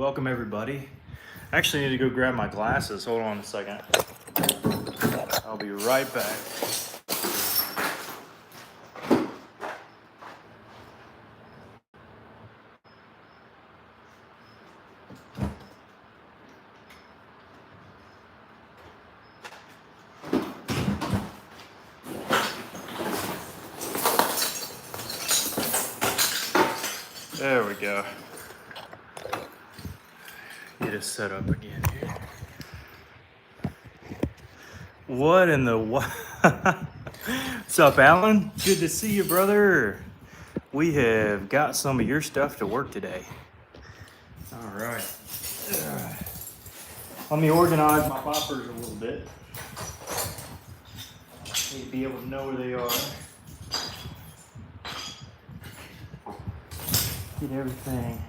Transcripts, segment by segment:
welcome everybody. I actually need to go grab my glasses. Hold on a second. I'll be right back. There we go. Get it set up again here. What in the what? What's up, Alan? Good to see you, brother. We have got some of your stuff to work today. All right. Let me organize my poppers a little bit. Need to be able to know where they are. Get everything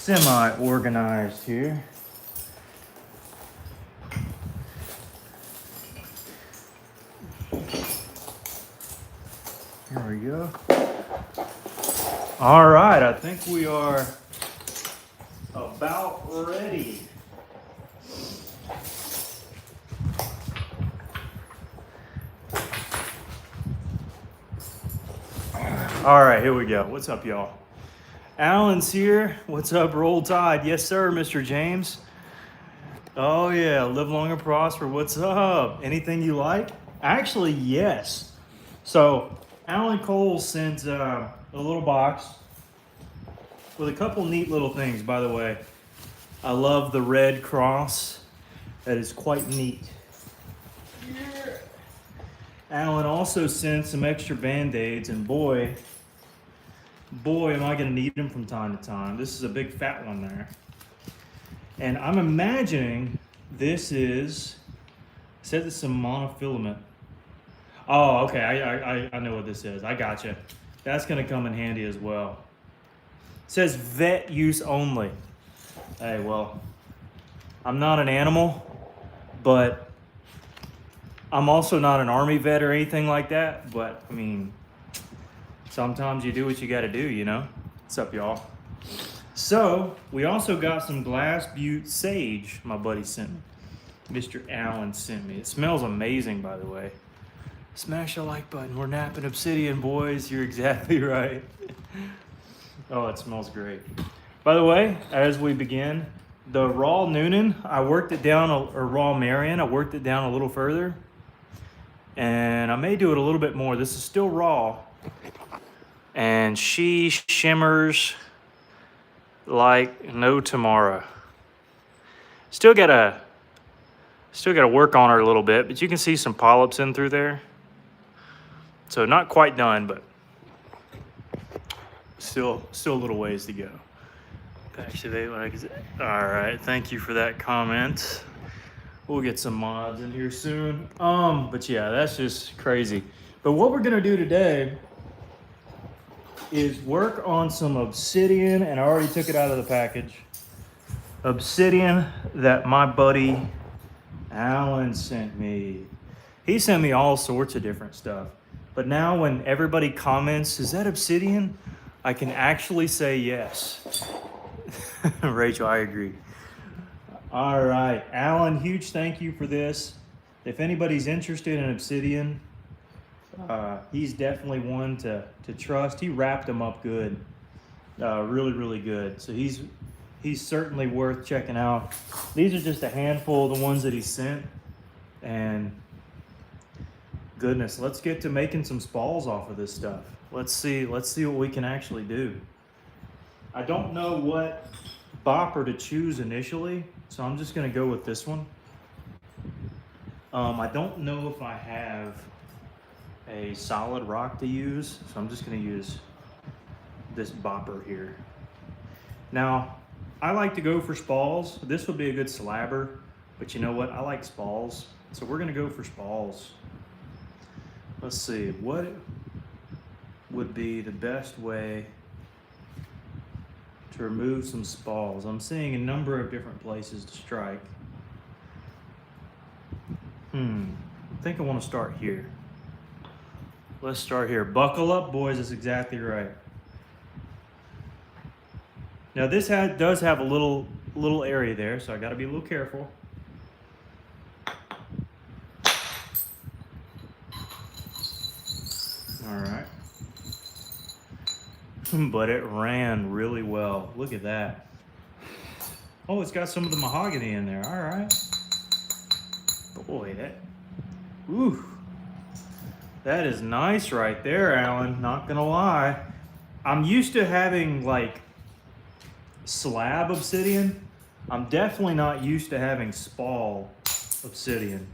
semi-organized here. There we go. All right, I think we are about ready. All right, here we go. What's up, y'all? Alan's here. What's up, Roll Tide? Yes, sir, Mr. James. Oh, yeah, live long and prosper. What's up? Anything you like? Actually, yes. So, Alan Cole sent a little box with a couple neat little things, by the way. I love the red cross. That is quite neat. Yeah. Alan also sent some extra Band-Aids, and boy, am I going to need them from time to time. This is a big fat one there. And I'm imagining this is, it says it's some monofilament. Oh, okay, I know what this is. I gotcha. That's going to come in handy as well. It says vet use only. Hey, well, I'm not an animal, but I'm also not an army vet or anything like that. But, I mean, sometimes you do what you got to do, you know? What's up, y'all? So, we also got some glass butte sage my buddy sent me. Mr. Allen sent me. It smells amazing, by the way. Smash the like button. We're napping obsidian, boys. You're exactly right. Oh, it smells great. By the way, as we begin, the raw Noonan, I worked it down, or raw Marion, I worked it down a little further. And I may do it a little bit more. This is still raw. And she shimmers like no tomorrow. Still gotta work on her a little bit, but you can see some polyps in through there. So not quite done, but still a little ways to go. Activate when I can. All right, thank you for that comment. We'll get some mods in here soon. But yeah, that's just crazy. But what we're gonna do today is work on some obsidian, and I already took it out of the package. Obsidian that my buddy Alan sent me. He sent me all sorts of different stuff. But now when everybody comments, is that obsidian? I can actually say yes. Rachel, I agree. All right, Alan, huge thank you for this. If anybody's interested in obsidian, he's definitely one to trust. He wrapped them up good, really, really good. So he's certainly worth checking out. These are just a handful of the ones that he sent, and goodness, let's get to making some spalls off of this stuff. Let's see what we can actually do. I don't know what bopper to choose initially, so I'm just gonna go with this one. I don't know if I have a solid rock to use, so I'm just gonna use this bopper here. Now, I like to go for spalls. This would be a good slabber, but you know what? I like spalls, so we're gonna go for spalls. Let's see, what would be the best way to remove some spalls? I'm seeing a number of different places to strike. I think I want to start here. Let's start here. Buckle up, boys. That's exactly right. Now this does have a little area there, so I got to be a little careful. All right. But it ran really well. Look at that. Oh, it's got some of the mahogany in there. All right. Boy, ooh, that is nice right there, Alan. Not gonna lie. I'm used to having like slab obsidian. I'm definitely not used to having spall obsidian.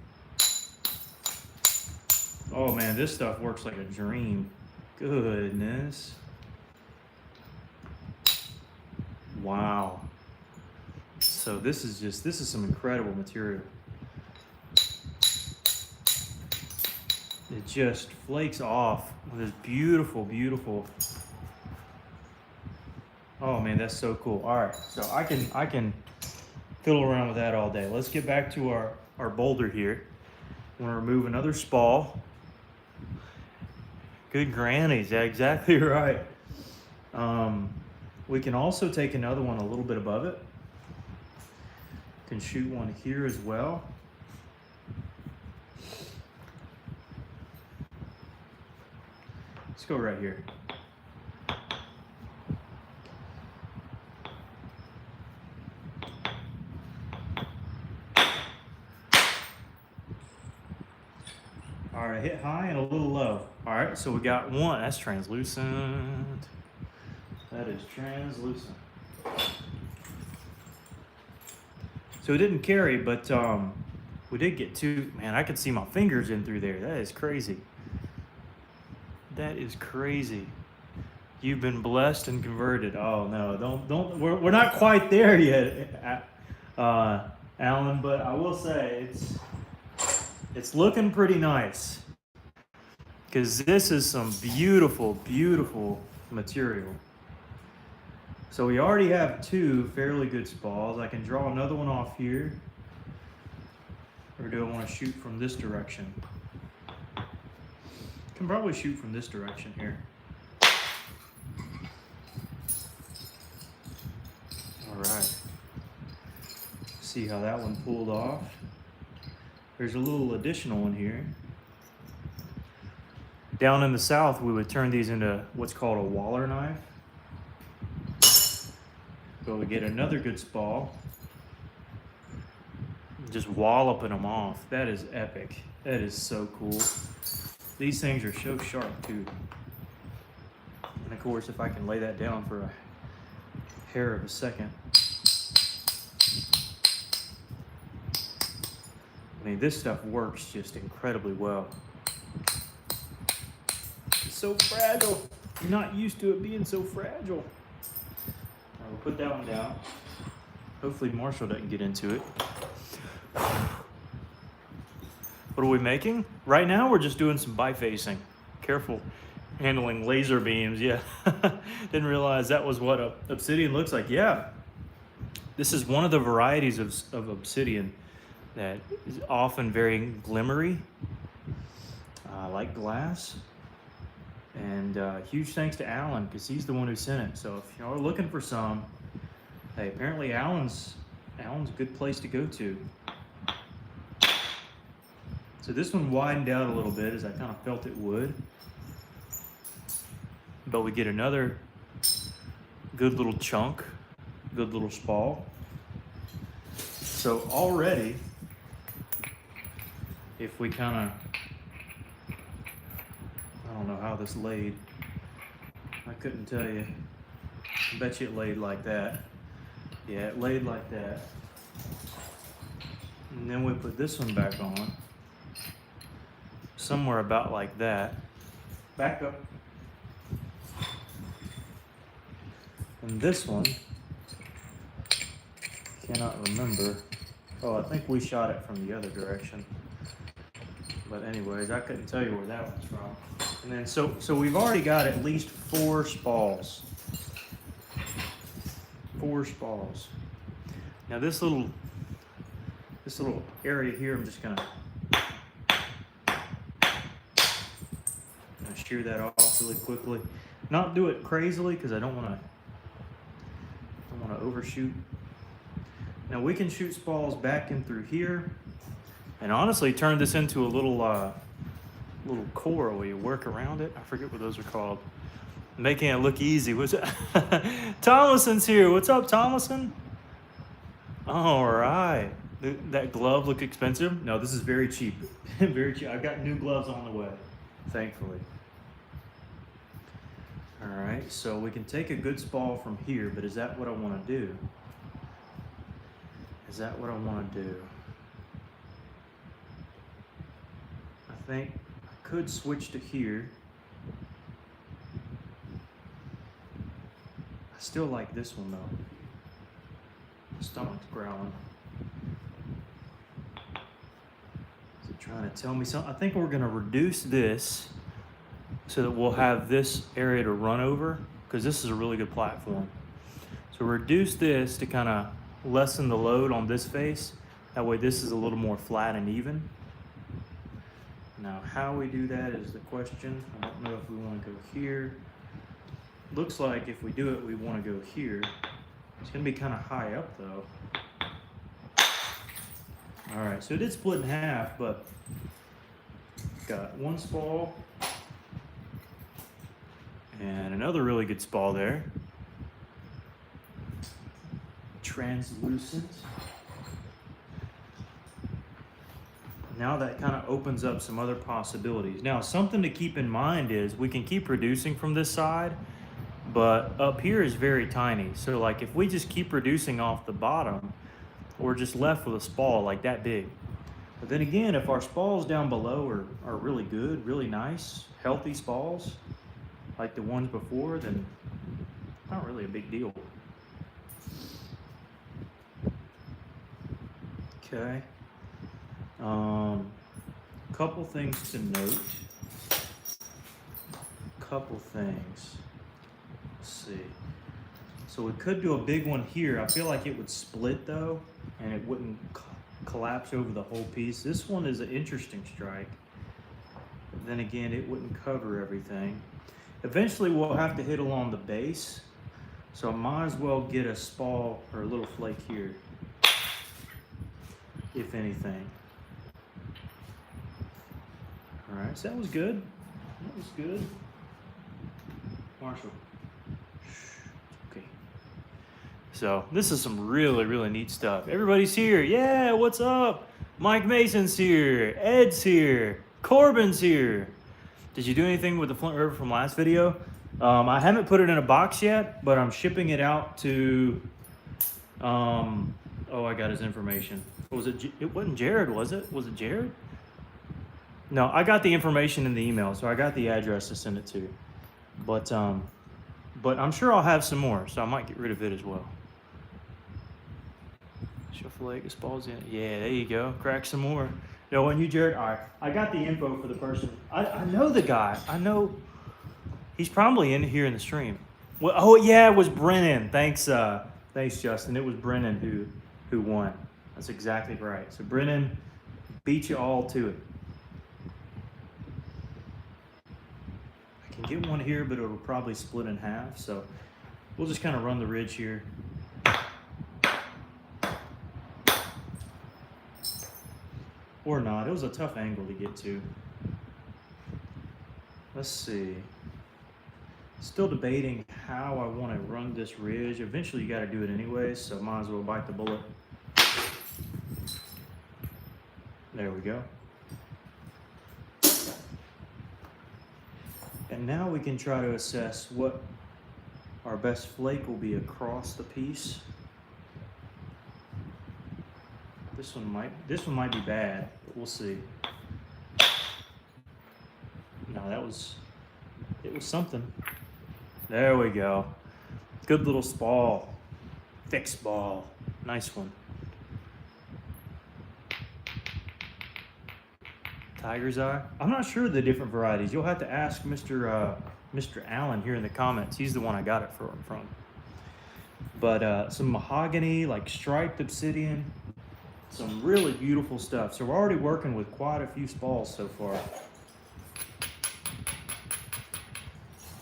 Oh man, this stuff works like a dream. Goodness. Wow. So this is some incredible material. It just flakes off with this beautiful, beautiful. Oh man, that's so cool. All right, so I can fiddle around with that all day. Let's get back to our boulder here. I'm gonna remove another spall. Good grannies, yeah, exactly right. We can also take another one a little bit above it. Can shoot one here as well. Let's go right here. All right, hit high and a little low. All right, so we got one. That's translucent. That is translucent. So it didn't carry, but we did get two. Man, I could see my fingers in through there. That is crazy. That is crazy. You've been blessed and converted. Oh no, don't. We're not quite there yet, Alan. But I will say it's looking pretty nice, because this is some beautiful, beautiful material. So we already have two fairly good spalls. I can draw another one off here. Or do I want to shoot from this direction? I can probably shoot from this direction here. All right. See how that one pulled off. There's a little additional one here. Down in the south, we would turn these into what's called a waller knife. But we get another good spall. Just walloping them off. That is epic. That is so cool. These things are so sharp too. And of course, if I can lay that down for a hair of a second. I mean, this stuff works just incredibly well. It's so fragile. I'm not used to it being so fragile. We'll put that one down. Hopefully Marshall doesn't get into it. What are we making? Right now we're just doing some bifacing. Careful handling laser beams. Yeah, didn't realize that was what obsidian looks like. Yeah, this is one of the varieties of obsidian that is often very glimmery, like glass. And huge thanks to Alan, because he's the one who sent it. So if y'all are looking for some, hey, apparently Alan's a good place to go to. So this one widened out a little bit, as I kind of felt it would. But we get another good little chunk, good little spall. So already, if we kind of, I don't know how this laid. I couldn't tell you. I bet you it laid like that. Yeah, it laid like that. And then we put this one back on. Somewhere about like that. Back up. And this one, cannot remember. Oh, I think we shot it from the other direction. But anyways, I couldn't tell you where that one's from. And then so we've already got at least 4 spalls. 4 spalls. Now this little area here, I'm just gonna shear that off really quickly. Not do it crazily, because I don't want overshoot. Now we can shoot spalls back in through here, and honestly turn this into a little little core where you work around it. I forget what those are called. Making it look easy. What's it? Thomason's here. What's up, Thomason? All right. That glove look expensive? No, this is very cheap. Very cheap. I've got new gloves on the way, thankfully. All right, so we can take a good spall from here, but is that what I want to do? Is that what I want to do? I think I could switch to here. I still like this one though. My stomach's growling. Is it trying to tell me something? I think we're going to reduce this so that we'll have this area to run over, because this is a really good platform. So reduce this to kind of lessen the load on this face. That way this is a little more flat and even. Now how we do that is the question. I don't know if we want to go here. Looks like if we do it, we want to go here. It's going to be kind of high up though. All right, so it did split in half, but got one spall and another really good spall there. Translucent. Now that kind of opens up some other possibilities. Now, something to keep in mind is we can keep reducing from this side, but up here is very tiny. So like if we just keep reducing off the bottom, we're just left with a spall like that big. But then again, if our spalls down below are really good, really nice, healthy spalls, like the ones before, then not really a big deal. Okay. Couple things to note. Couple things. Let's see. So we could do a big one here. I feel like it would split though, and it wouldn't collapse over the whole piece. This one is an interesting strike. But then again, it wouldn't cover everything. Eventually we'll have to hit along the base. So I might as well get a spall or a little flake here, if anything. All right, so that was good. That was good. Marshall. Okay. So this is some really, really neat stuff. Everybody's here. Yeah, what's up? Mike Mason's here. Ed's here. Corbin's here. Did you do anything with the Flint River from last video? I haven't put it in a box yet, but I'm shipping it out to, oh, I got his information. Was it? It wasn't Jared, was it? Was it Jared? No, I got the information in the email, so I got the address to send it to. But I'm sure I'll have some more, so I might get rid of it as well. Shuffle leg, spalls in. Yeah, there you go. Crack some more. No, when you, Jared. All right, I got the info for the person. I know the guy. I know he's probably in here in the stream. Well, oh yeah, it was Brennan. Thanks, thanks, Justin. It was Brennan who won. That's exactly right. So Brennan beat you all to it. I can get one here, but it'll probably split in half. So we'll just kind of run the ridge here. Or not. It was a tough angle to get to. Let's see. Still debating how I want to run this ridge. Eventually you got to do it anyway, so might as well bite the bullet. There we go. And now we can try to assess what our best flake will be across the piece. This one might be bad, but we'll see. No, it was something. There we go. Good little spall. Fixed ball. Nice one. Tiger's eye. I'm not sure of the different varieties. You'll have to ask Mr. Allen here in the comments. He's the one I got it from. But some mahogany, like striped obsidian. Some really beautiful stuff. So we're already working with quite a few spalls so far.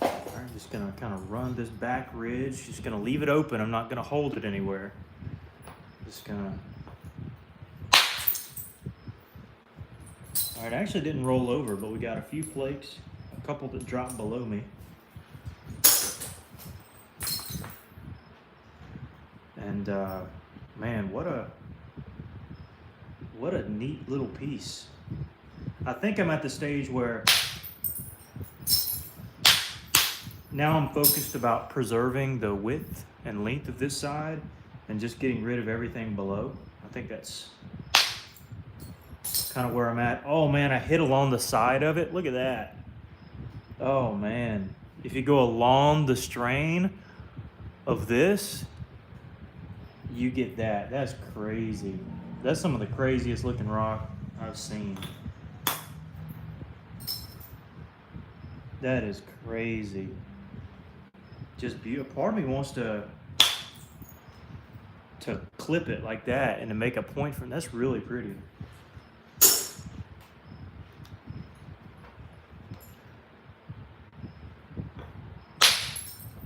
All right, Just gonna kind of run this back ridge. Just gonna leave it open. I'm not gonna hold it anywhere. Just gonna. All right, I actually didn't roll over, but we got a few flakes, a couple that dropped below me. And man, what a neat little piece. I think I'm at the stage where now I'm focused about preserving the width and length of this side and just getting rid of everything below. I think that's kind of where I'm at. Oh man, I hit along the side of it. Look at that. Oh man. If you go along the strain of this, you get that. That's crazy. That's some of the craziest looking rock I've seen. That is crazy. Just beautiful. Part of me wants to clip it like that and to make a point from. That's really pretty.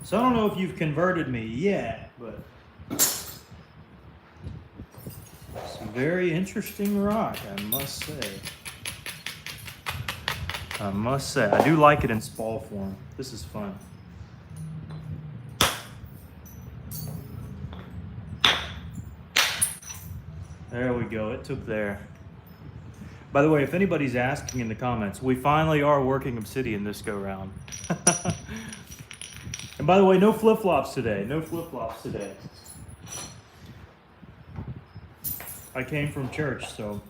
So I don't know if you've converted me yet, but some very interesting rock, I must say. I must say, I do like it in spall form. This is fun. There we go, it took there. By the way, if anybody's asking in the comments, we finally are working obsidian this go round. And by the way, no flip-flops today, no flip-flops today. I came from church, so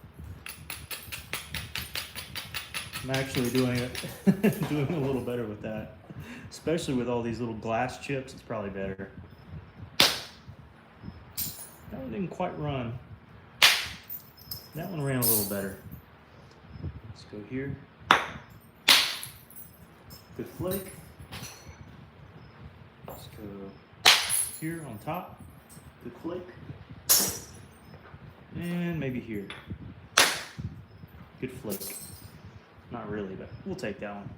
I'm actually doing it, doing a little better with that. Especially with all these little glass chips, it's probably better. That one didn't quite run. That one ran a little better. Let's go here. Good flake. Let's go here on top. Good flake. And maybe here. Good flake. Not really, but we'll take that one.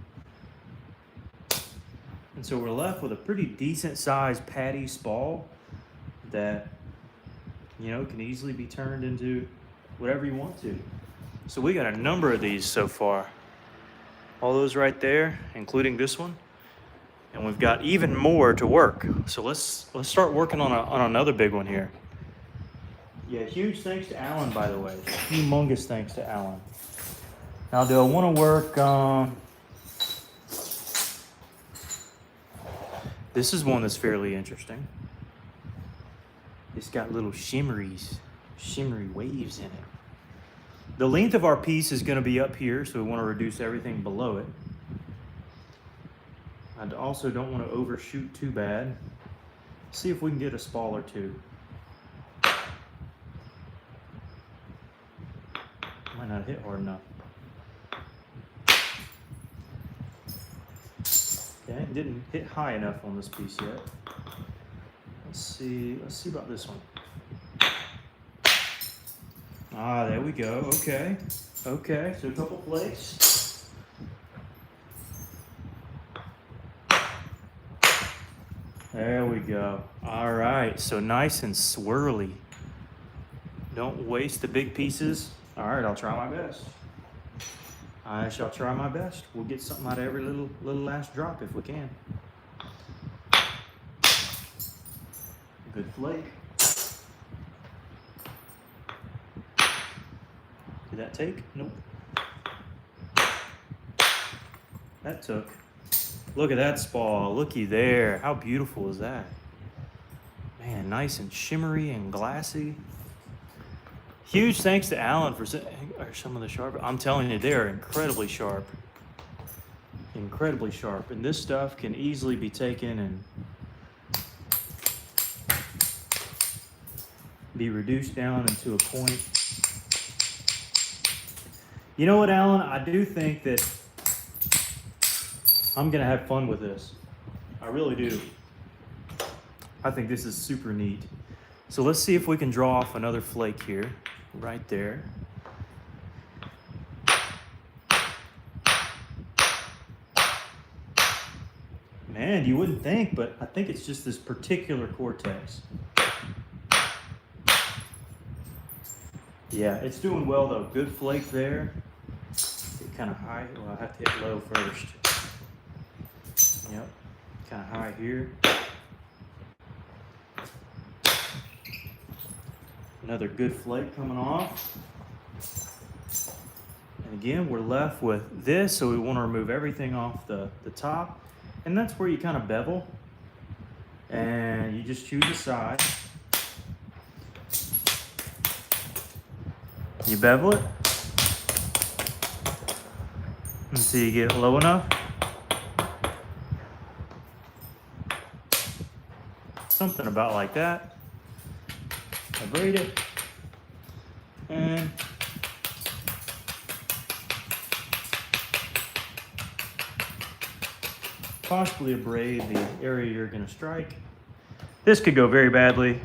And so we're left with a pretty decent sized patty spall that, you know, can easily be turned into whatever you want to. So we got a number of these so far. All those right there, including this one. And we've got even more to work. So let's start working on another big one here. Yeah, huge thanks to Alan, by the way. Humongous thanks to Alan. Now, do I want to work? This is one that's fairly interesting. It's got little shimmery waves in it. The length of our piece is going to be up here, so we want to reduce everything below it. I also don't want to overshoot too bad. See if we can get a spall or two. Might not hit hard enough. Okay, didn't hit high enough on this piece yet. Let's see about this one. Ah, there we go. Okay, so a couple flakes. There we go. All right, so nice and swirly. Don't waste the big pieces. All right, I'll try my best. I shall try my best. We'll get something out of every little last drop if we can. Good flake. Did that take? Nope. That took. Look at that spall. Looky there. How beautiful is that? Man, nice and shimmery and glassy. Huge thanks to Alan for some of the sharp. I'm telling you, they are incredibly sharp. Incredibly sharp. And this stuff can easily be taken and be reduced down into a point. You know what, Alan? I do think that I'm going to have fun with this. I really do. I think this is super neat. So let's see if we can draw off another flake here. Right there. And you wouldn't think, but I think it's just this particular cortex. Yeah, it's doing well though. Good flake there. Get kind of high. Well, I have to hit low first. Yep, kind of high here. Another good flake coming off. And again, we're left with this, so we want to remove everything off the top. And that's where you kind of bevel. And you just choose a side. You bevel it until you get it low enough. Something about like that. Abrade it, and possibly abrade the area you're going to strike. This could go very badly,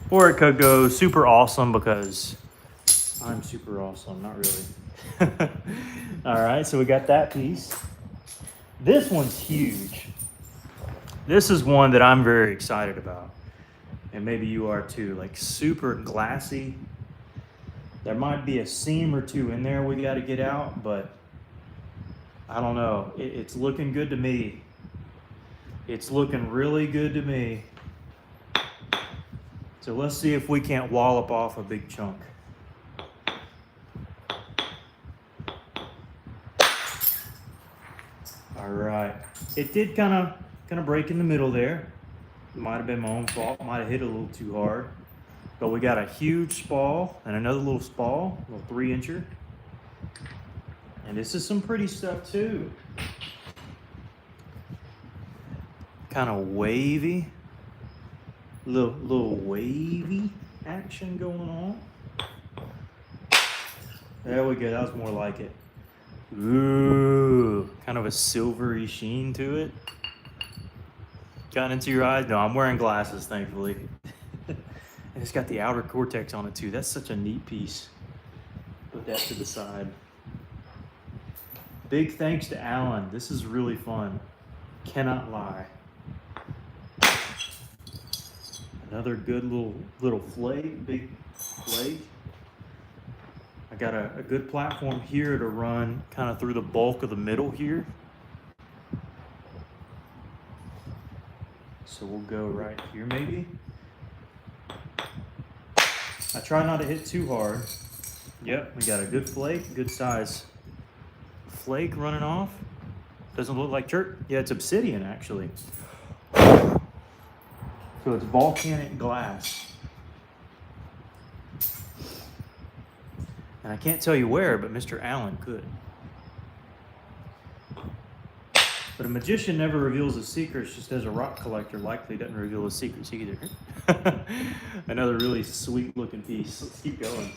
or it could go super awesome because I'm super awesome, not really. All right, so we got that piece. This one's huge. This is one that I'm very excited about. And maybe you are too, like super glassy. There might be a seam or two in there we got to get out, but I don't know. It's looking good to me. It's looking really good to me. So let's see if we can't wallop off a big chunk. All right. It did kind of break in the middle there. Might have been my own fault. Might have hit a little too hard. But we got a huge spall and another little spall, a little 3-incher. And this is some pretty stuff too. Kind of wavy. Little wavy action going on. There we go. That was more like it. Ooh, kind of a silvery sheen to it. Gotten into your eyes? No, I'm wearing glasses, thankfully. And it's got the outer cortex on it too. That's such a neat piece. Put that to the side. Big thanks to Alan. This is really fun. Cannot lie. Another good little flake, big flake. I got a good platform here to run kind of through the bulk of the middle here. So we'll go right here maybe. I try not to hit too hard. Yep, we got a good flake, good size flake running off. Doesn't look like chert. Yeah, it's obsidian actually. So it's volcanic glass. And I can't tell you where, but Mr. Allen could. But a magician never reveals his secrets, just as a rock collector likely doesn't reveal his secrets either. Another really sweet looking piece. Let's keep going.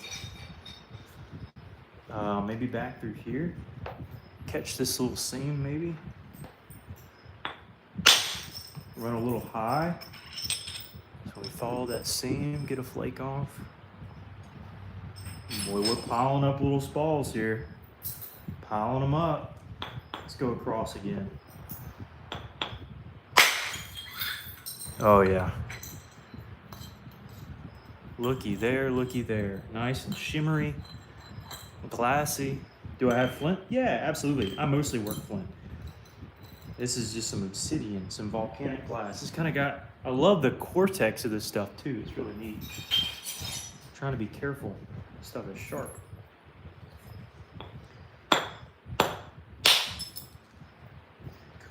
Maybe back through here. Catch this little seam maybe. Run a little high. So we follow that seam, get a flake off. Boy, we're piling up little spalls here. Piling them up. Let's go across again. Oh yeah. Looky there, looky there. Nice and shimmery, glassy. Do I have flint? Yeah, absolutely. I mostly work flint. This is just some obsidian, some volcanic glass. It's kind of got, I love the cortex of this stuff too. It's really neat. I'm trying to be careful. This stuff is sharp.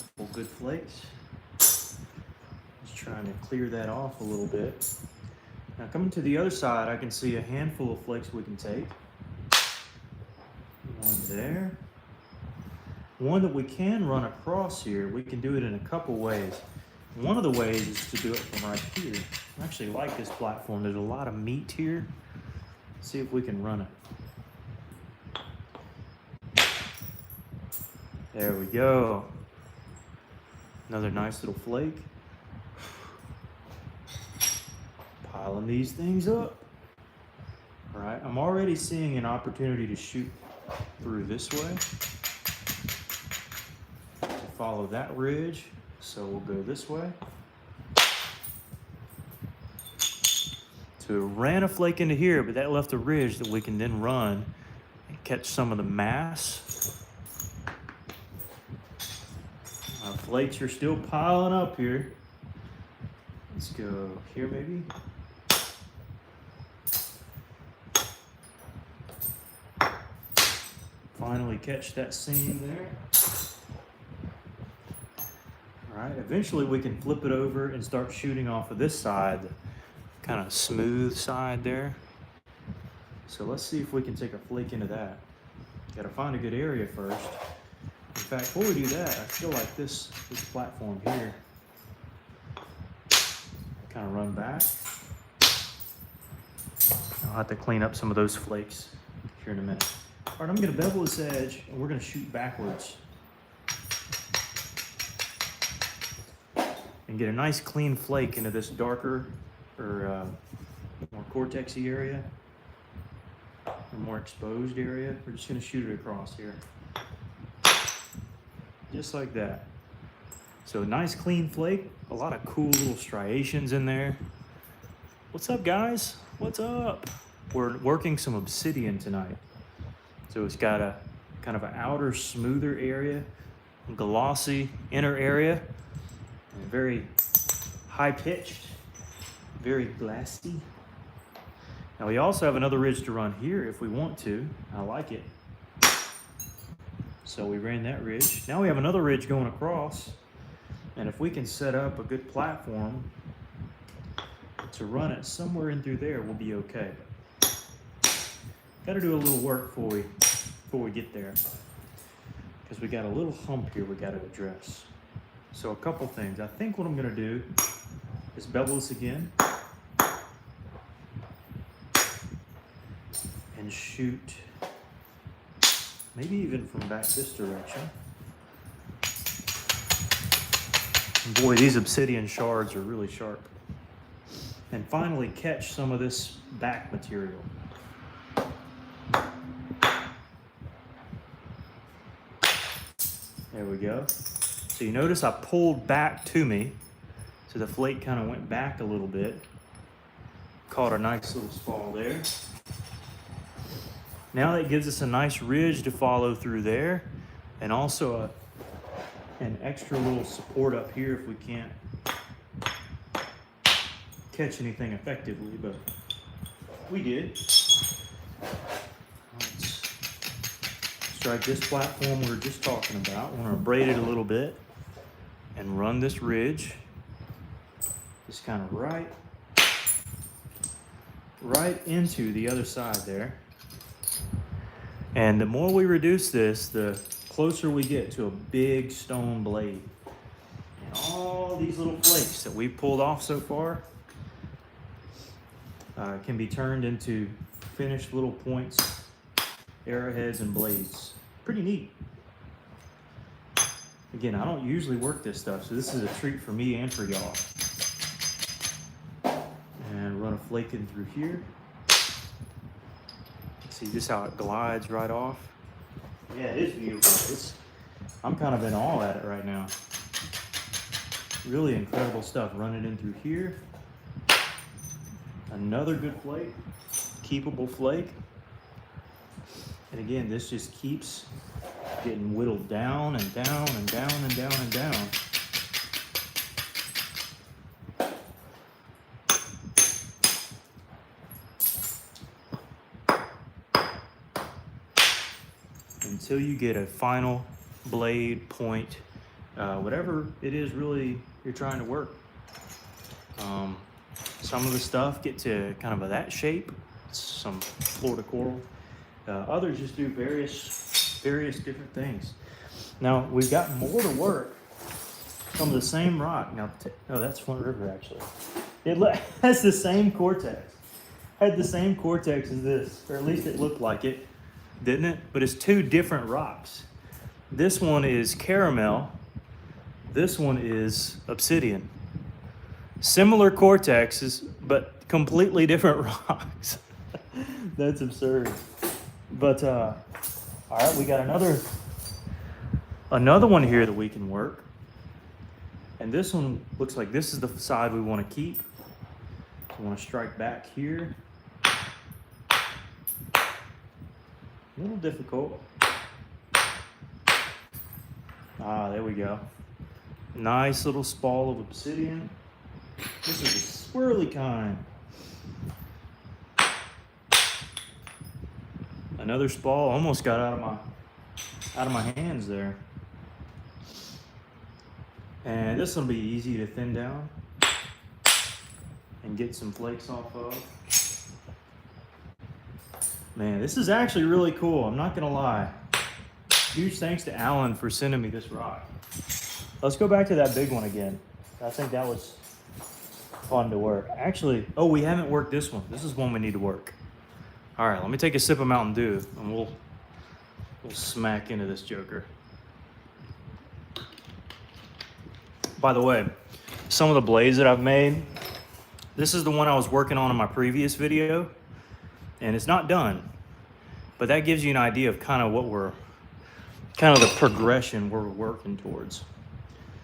Couple good flakes. Just trying to clear that off a little bit. Now coming to the other side, I can see a handful of flakes we can take. One there. One that we can run across here. We can do it in a couple ways. One of the ways is to do it from right here. I actually like this platform. There's a lot of meat here. Let's see if we can run it. There we go. Another nice little flake. Piling these things up. All right, I'm already seeing an opportunity to shoot through this way. follow that ridge. So we'll go this way. So it ran a flake into here, but that left a ridge that we can then run and catch some of the mass. Our flakes are still piling up here. Let's go here maybe. Finally catch that seam there. All right, eventually we can flip it over and start shooting off of this side, kind of smooth side there. So let's see if we can take a flake into that. Got to find a good area first. In fact, before we do that, I feel like this platform here, kind of run back. I'll have to clean up some of those flakes here in a minute. All right, I'm going to bevel this edge and we're going to shoot backwards and get a nice clean flake into this darker or more cortex-y area, or more exposed area. We're just going to shoot it across here. Just like that. So nice clean flake, a lot of cool little striations in there. What's up, guys? What's up? We're working some obsidian tonight. So it's got a kind of an outer, smoother area, glossy inner area, and very high-pitched, very glassy. Now we also have another ridge to run here if we want to. I like it. So we ran that ridge. Now we have another ridge going across. And if we can set up a good platform to run it somewhere in through there, we'll be okay. Got to do a little work before we get there, because we got a little hump here we got to address. So a couple things. I think what I'm going to do is bevel this again and shoot maybe even from back this direction. And boy, these obsidian shards are really sharp. And finally catch some of this back material. There we go. So you notice I pulled back to me, so the flake kind of went back a little bit. Caught a nice little spall there. Now that gives us a nice ridge to follow through there, and also an extra little support up here if we can't catch anything effectively, but we did. Let's strike this platform we were just talking about. I want to braid it a little bit and run this ridge just kind of right into the other side there. And the more we reduce this, the closer we get to a big stone blade. And all these little flakes that we've pulled off so far can be turned into finished little points, arrowheads, and blades. Pretty neat. Again, I don't usually work this stuff, so this is a treat for me and for y'all. And run a flake in through here. See just how it glides right off. Yeah, it is beautiful. I'm kind of in awe at it right now. Really incredible stuff. Running in through here. Another good flake, keepable flake. And again, this just keeps getting whittled down and down and down and down and down. Until you get a final blade, point, whatever it is really you're trying to work. Some of the stuff get to kind of that shape, some Florida coral. Others just do various different things. Now we've got more to work from the same rock. Now, that's Flint River actually. It has the same cortex. Had the same cortex as this, or at least it looked like it, didn't it? But it's two different rocks. This one is caramel. This one is obsidian. Similar cortexes, but completely different rocks. That's absurd. But all right, we got Another one here that we can work. And this one looks like this is the side we want to keep. We want to strike back here. A little difficult. Ah, there we go. Nice little spall of obsidian. This is a swirly kind. Another spall almost got out of my hands there. And this will be easy to thin down and get some flakes off of. Man, this is actually really cool. I'm not gonna lie. Huge thanks to Alan for sending me this rock. Let's go back to that big one again. I think that was fun to work. Actually, oh, we haven't worked this one. This is one we need to work. All right, let me take a sip of Mountain Dew and we'll smack into this joker. By the way, some of the blades that I've made, this is the one I was working on in my previous video, and it's not done, but that gives you an idea of kind of the progression we're working towards.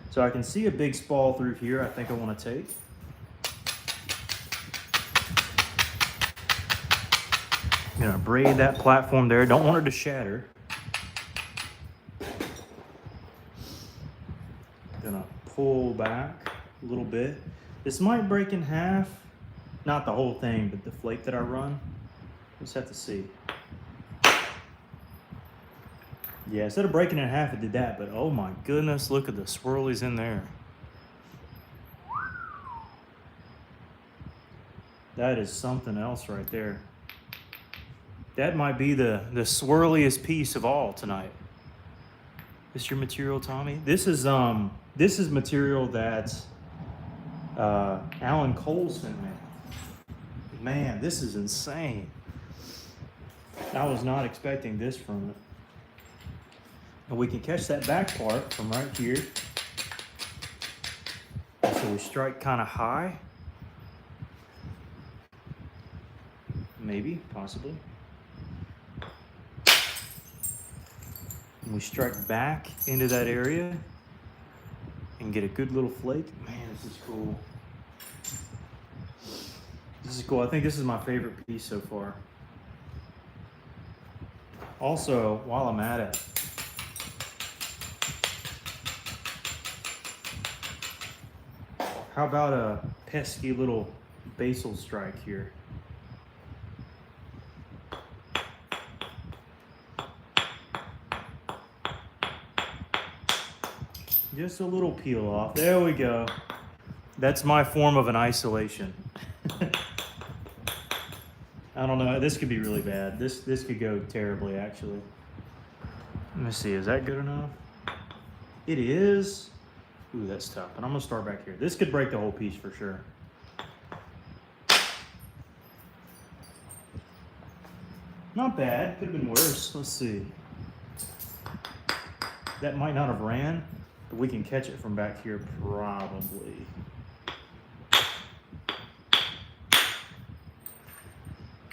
So I can see a big spall through here I think I want to take. I'm gonna braid that platform there. Don't want it to shatter. Gonna pull back a little bit. This might break in half. Not the whole thing, but the flake that I run. Just have to see. Yeah, instead of breaking it in half, it did that, but oh my goodness, look at the swirlies in there. That is something else right there. That might be the swirliest piece of all tonight. This your material, Tommy? This is material that Alan Cole sent me. Man, this is insane. I was not expecting this from it. And we can catch that back part from right here. So we strike kind of high. Maybe, possibly. And we strike back into that area and get a good little flake. Man, this is cool. This is cool. I think this is my favorite piece so far. Also, while I'm at it, how about a pesky little basal strike here? Just a little peel off. There we go. That's my form of an isolation. I don't know. This could be really bad. This could go terribly, actually. Let me see. Is that good enough? It is. Ooh, that's tough. But I'm gonna start back here. This could break the whole piece for sure. Not bad. Could have been worse. Let's see. That might not have ran, but we can catch it from back here probably.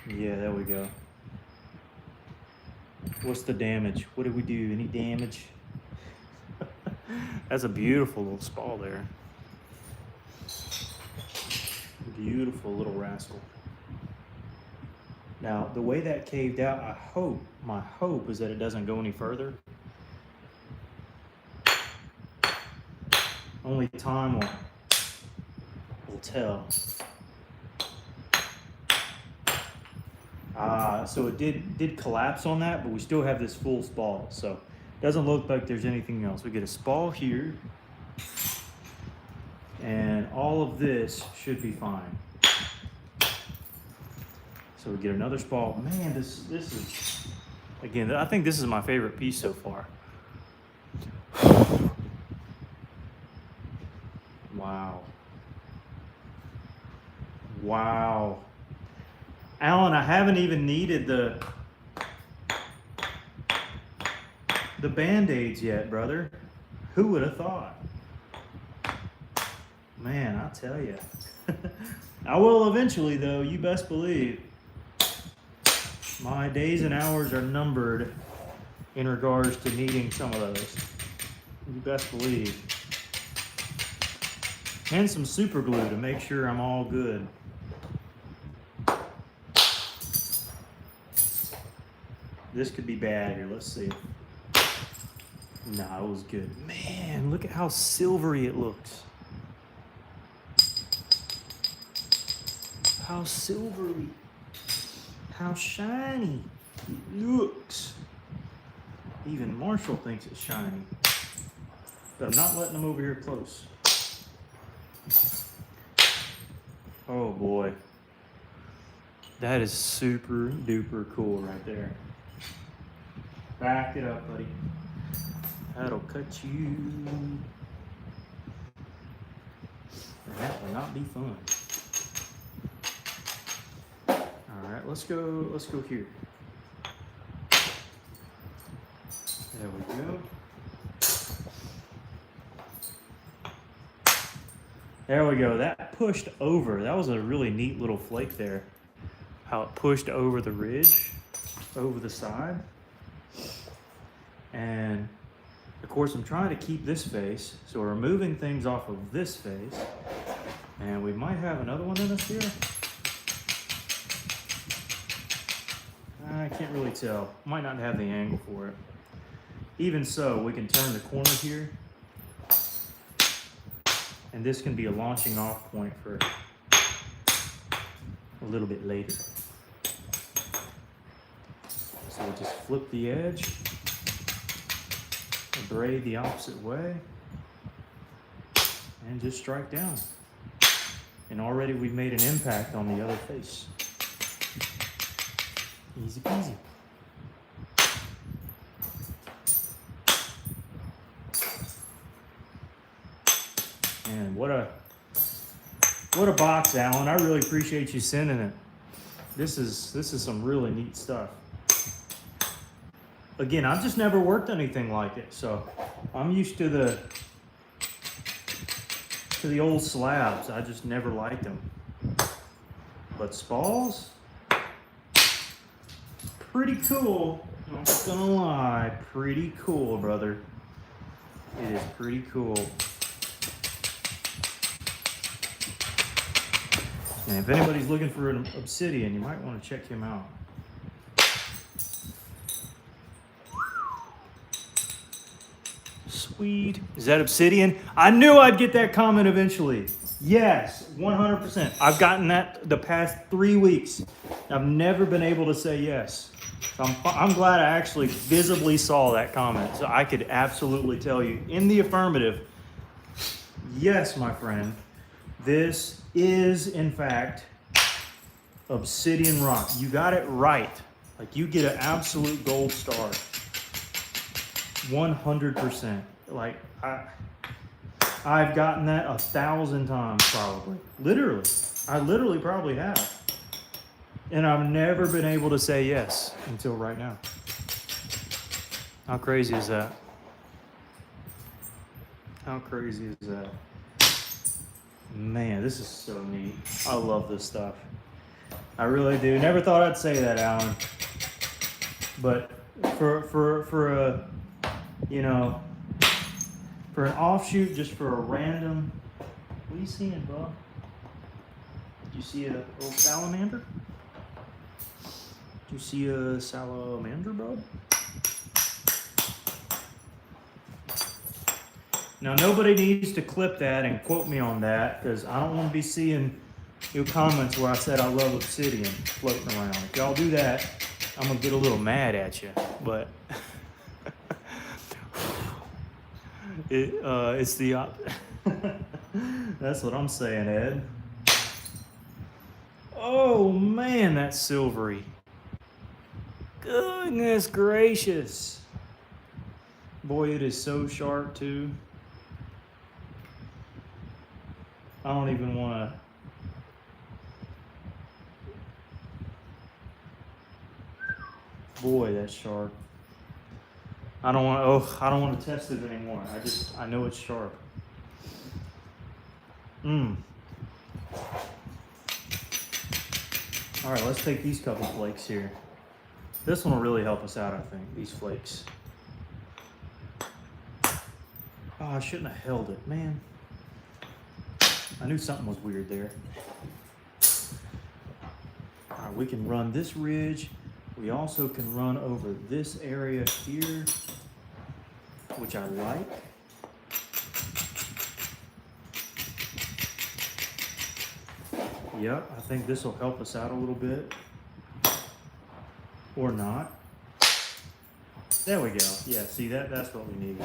Yeah, there we go. What's the damage? What did we do? Any damage? That's a beautiful little spall there. Beautiful little rascal. Now, the way that caved out, my hope is that it doesn't go any further. Only time will tell. So it did collapse on that, but we still have this full spall. So it doesn't look like there's anything else. We get a spall here, and all of this should be fine. So we get another spall. Man, this is, again, I think this is my favorite piece so far. Wow. Wow. Alan, I haven't even needed the Band-Aids yet, brother. Who would have thought? Man, I'll tell you. I will eventually, though, you best believe. My days and hours are numbered in regards to needing some of those. You best believe. And some super glue to make sure I'm all good. This could be bad here. Let's see. Nah, it was good. Man, look at how silvery it looks. How silvery. How shiny it looks. Even Marshall thinks it's shiny. But I'm not letting him over here close. Oh boy. That is super duper cool right there. Back it up, buddy. That'll cut you. And that will not be fun. All right, let's go here. There we go. There we go. That pushed over. That was a really neat little flake there. How it pushed over the ridge, over the side. And of course, I'm trying to keep this face. So we're removing things off of this face. And we might have another one in us here. I can't really tell. Might not have the angle for it. Even so, we can turn the corner here. And this can be a launching off point for a little bit later. So we'll just flip the edge, and braid the opposite way, and just strike down. And already we've made an impact on the other face. Easy peasy. Man, what a box, Alan. I really appreciate you sending it. This is some really neat stuff. Again, I've just never worked anything like it, so I'm used to the old slabs. I just never liked them. But spalls, pretty cool. I'm not gonna lie, pretty cool, brother. It is pretty cool. And if anybody's looking for an obsidian, you might want to check him out. Sweet. Is that obsidian? I knew I'd get that comment eventually. Yes, 100%. I've gotten that the past 3 weeks. I've never been able to say yes. So I'm glad I actually visibly saw that comment, so I could absolutely tell you in the affirmative, yes, my friend, this is in fact obsidian rock. You got it right. Like, you get an absolute gold star. 100%. Like, I've gotten that 1,000 times probably. Literally. I literally probably have. And I've never been able to say yes until right now. How crazy is that? How crazy is that? Man, this is so neat. I love this stuff. I really do. Never thought I'd say that, Alan. But for a, you know, for an offshoot, just for a random, what are you seeing, bub? Did you see a little salamander? Did you see a salamander, bub? Now, nobody needs to clip that and quote me on that, because I don't want to be seeing your comments where I said I love obsidian floating around. If y'all do that, I'm going to get a little mad at you. But it's the that's what I'm saying, Ed. Oh, man, that's silvery. Goodness gracious. Boy, it is so sharp, too. I don't even want to. Boy, that's sharp. I don't want to test it anymore. I know it's sharp. All right, let's take these couple flakes here. This one will really help us out, I think, these flakes. Oh, I shouldn't have held it, man. I knew something was weird there. All right, we can run this ridge. We also can run over this area here, which I like. Yep, I think this will help us out a little bit. Or not. There we go. Yeah, see, that's what we need.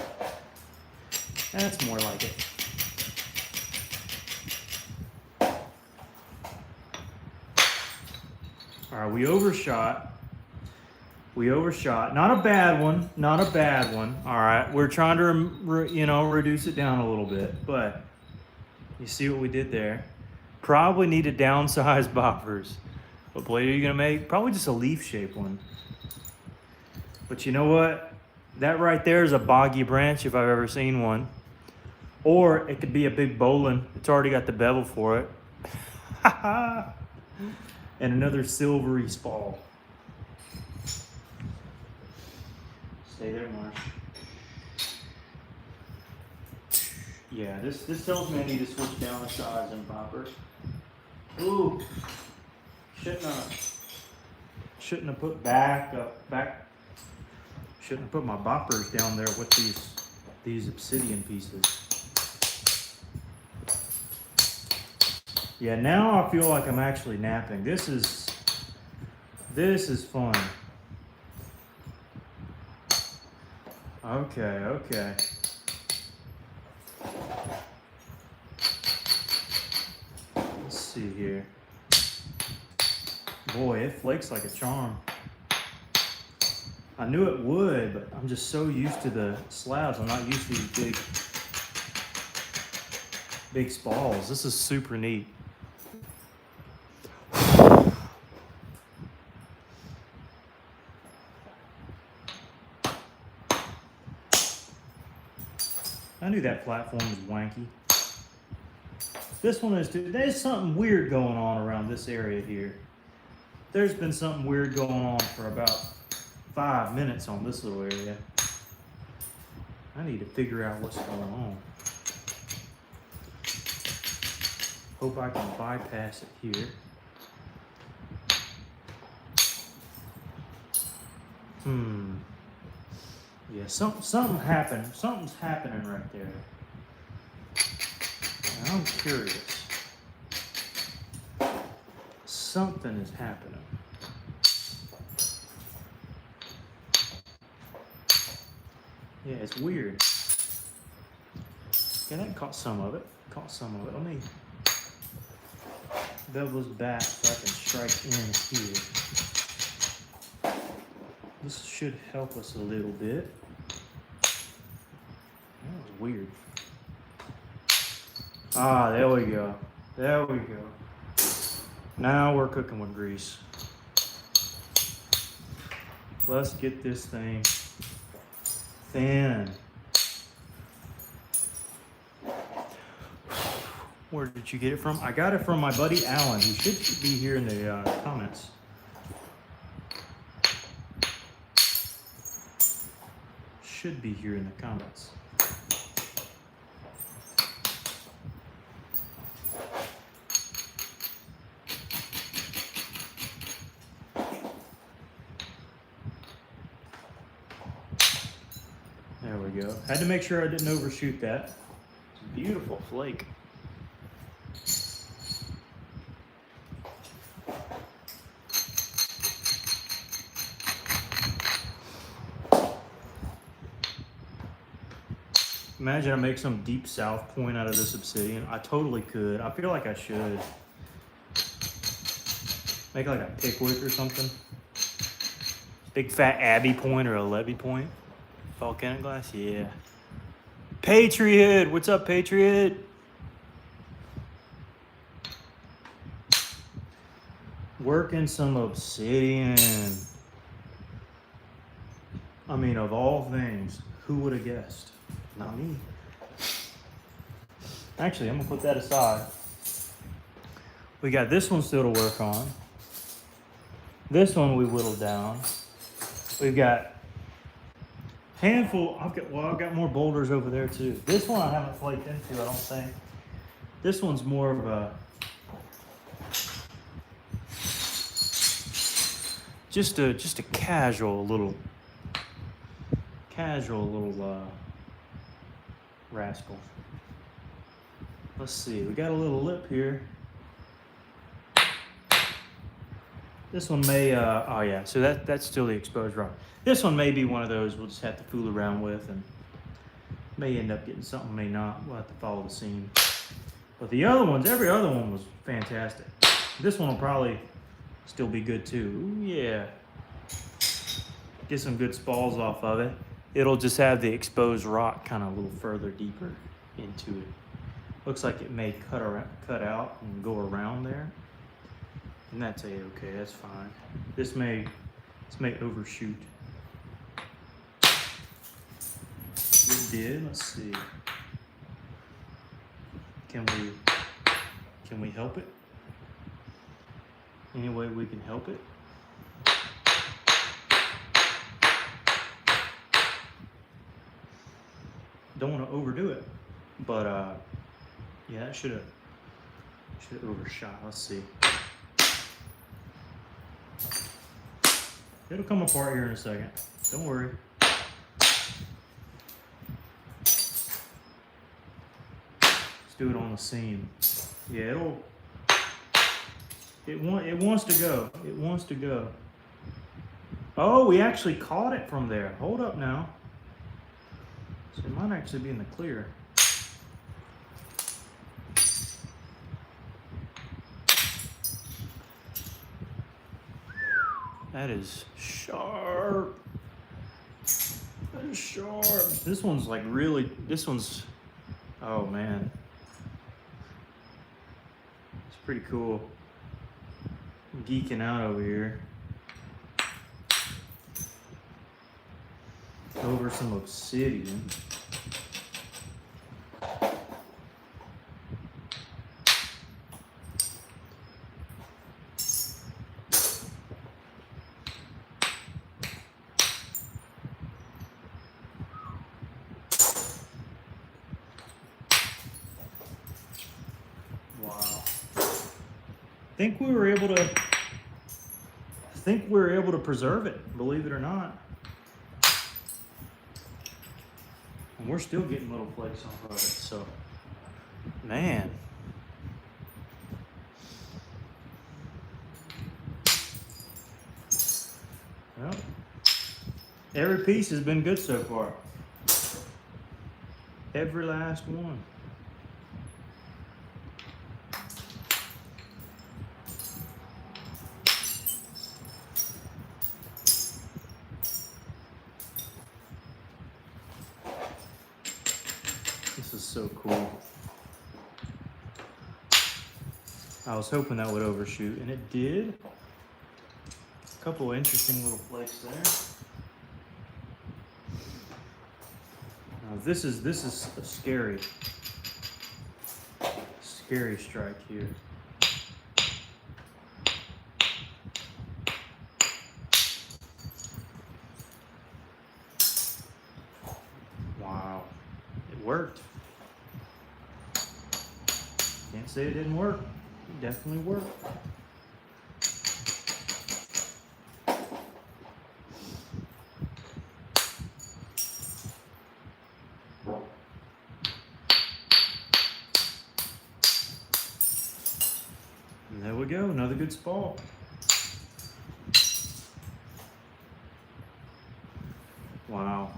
That's more like it. All right, we overshot. We overshot. Not a bad one. Not a bad one. All right, we're trying to, reduce it down a little bit. But you see what we did there? Probably need to downsize boppers. What blade are you gonna make? Probably just a leaf shape one. But you know what? That right there is a boggy branch if I've ever seen one. Or it could be a big bowline. It's already got the bevel for it. And another silvery spall. Stay there, Marsh. Yeah, this tells me I need to switch down the size in boppers. Ooh, shouldn't have put back. Shouldn't have put my boppers down there with these obsidian pieces. Yeah, now I feel like I'm actually napping. This is fun. Okay. Let's see here. Boy, it flakes like a charm. I knew it would, but I'm just so used to the slabs. I'm not used to these big spalls. This is super neat. I knew that platform was wanky. This one is, there's something weird going on around this area here. There's been something weird going on for about 5 minutes on this little area. I need to figure out what's going on. Hope I can bypass it here. Yeah, something happened. Something's happening right there. And I'm curious. Something is happening. Yeah, it's weird. Yeah, that caught some of it. Let me bevel this back so I can strike in here. This should help us a little bit. That was weird. Ah, there we go. There we go. Now we're cooking with grease. Let's get this thing thin. Where did you get it from? I got it from my buddy Alan, who should be here in the comments. Should be here in the comments. There we go. Had to make sure I didn't overshoot that. It's a beautiful flake. Imagine I make some deep south point out of this obsidian. I totally could. I feel like I should. Make like a Pickwick or something. Big fat Abbey point or a Levy point. Volcanic glass, yeah. Patriot, what's up, Patriot? Working some obsidian. I mean, of all things, who would have guessed? Not me. Actually, I'm gonna put that aside. We got this one still to work on. This one we whittled down. We've got Handful. I've got more boulders over there too. This one I haven't flaked into, I don't think. This one's more of a just a casual little rascal. Let's see. We got a little lip here. This one may, oh yeah, so that's still the exposed rock. This one may be one of those we'll just have to fool around with and may end up getting something, may not. We'll have to follow the scene. But the other ones, every other one was fantastic. This one will probably still be good too. Ooh, yeah. Get some good spalls off of it. It'll just have the exposed rock kind of a little further deeper into it. Looks like it may cut out and go around there. And that's okay, that's fine. This may overshoot. It did, let's see. Can we help it? Any way we can help it? Don't want to overdo it, but yeah, it should have overshot. Let's see. It'll come apart here in a second. Don't worry. Let's do it on the seam. Yeah, it wants to go. It wants to go. Oh, we actually caught it from there. Hold up now. So it might actually be in the clear. That is sharp. That is sharp. This one's like really, oh man. It's pretty cool. I'm geeking out over here. Over some obsidian. I think we were able to preserve it, believe it or not. And we're still getting little flakes off of it, so man. Well, every piece has been good so far. Every last one. This is so cool. I was hoping that would overshoot, and it did. A couple of interesting little flakes there. Now this is a scary strike here. Wow, it worked. Can't say it didn't work. It definitely worked. And there we go, another good spall. Wow.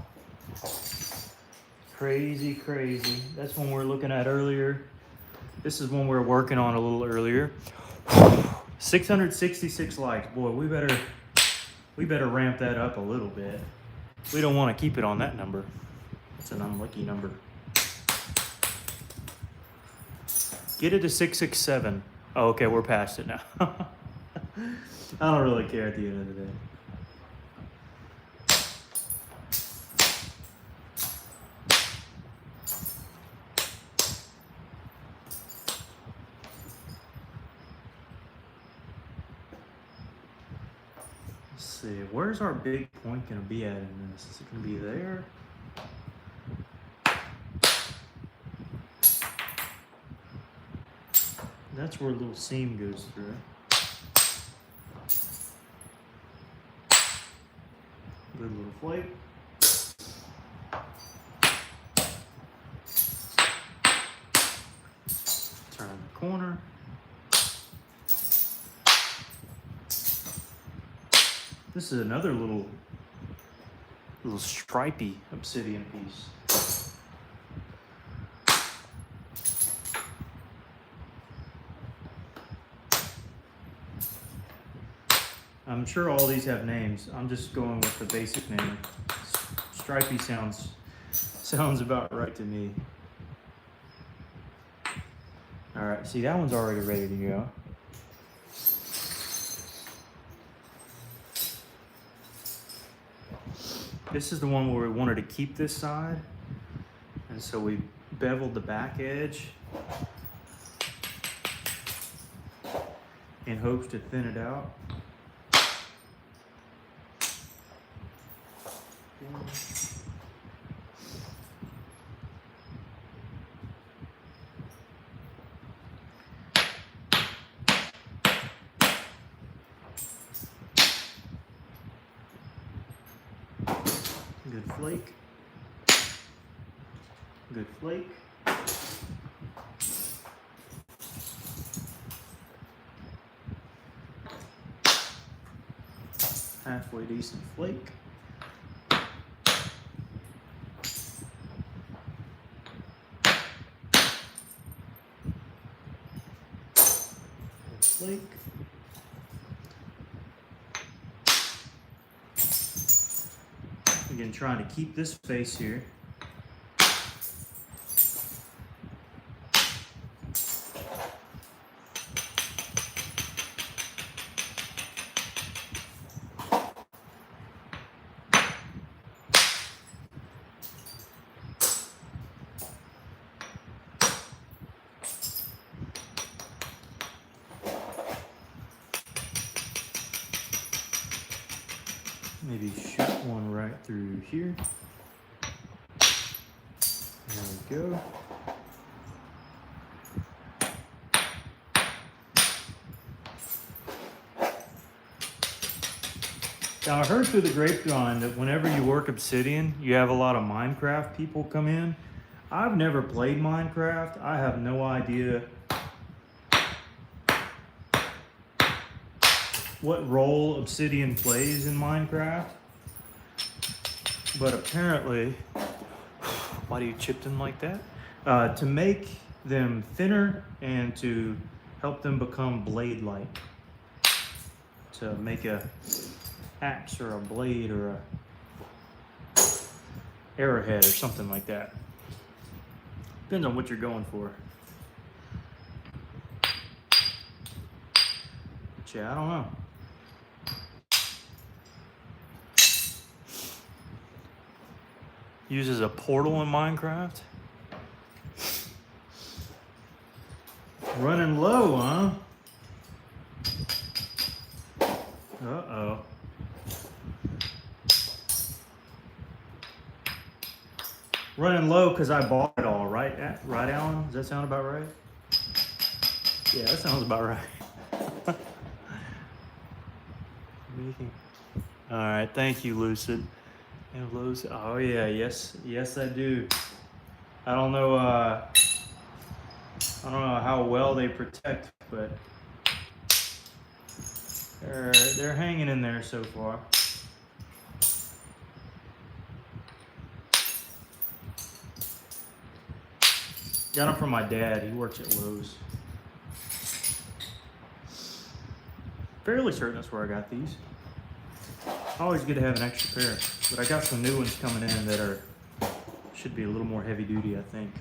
Crazy, crazy. That's one we were looking at earlier. This is one we were working on a little earlier. 666 likes. Boy, we better ramp that up a little bit. We don't want to keep it on that number. It's an unlucky number. Get it to 667. Oh, okay, we're past it now. I don't really care at the end of the day. Let's see, where's our big point gonna be at in this? Is it gonna be there? That's where a little seam goes through. Good little flake. Turn the corner. This is another little stripy obsidian piece. I'm sure all these have names. I'm just going with the basic name. Stripy sounds about right to me. All right, see, that one's already ready to go. This is the one where we wanted to keep this side, and so we beveled the back edge in hopes to thin it out. Good flake. Good flake. Halfway decent flake. Flake. Again, trying to keep this face here. Maybe shoot one right through here. There we go. Now I heard through the grapevine that whenever you work Obsidian, you have a lot of Minecraft people come in. I've never played Minecraft. I have no idea what role Obsidian plays in Minecraft. But apparently, why do you chip them like that? To make them thinner and to help them become blade-like. To make a axe or a blade or a arrowhead or something like that. Depends on what you're going for. But yeah, I don't know. Uses a portal in Minecraft. Running low, huh? Uh-oh. Running low because I bought it all, right? Right, Alan? Does that sound about right? Yeah, that sounds about right. What do you think? All right, thank you, Lucid. And Lucid. Oh yeah, yes, I do. I don't know how well they protect, but they're hanging in there so far. Got them from my dad. He works at Lowe's. Fairly certain that's where I got these. Always good to have an extra pair, but I got some new ones coming in that should be a little more heavy duty, I think.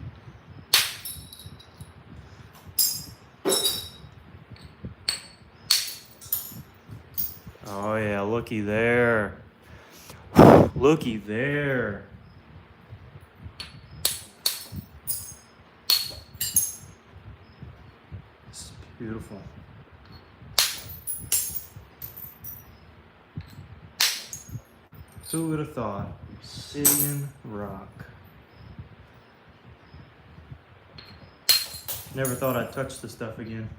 Oh yeah, looky there. Looky there. It's beautiful. Who would have thought? Obsidian rock. Never thought I'd touch this stuff again.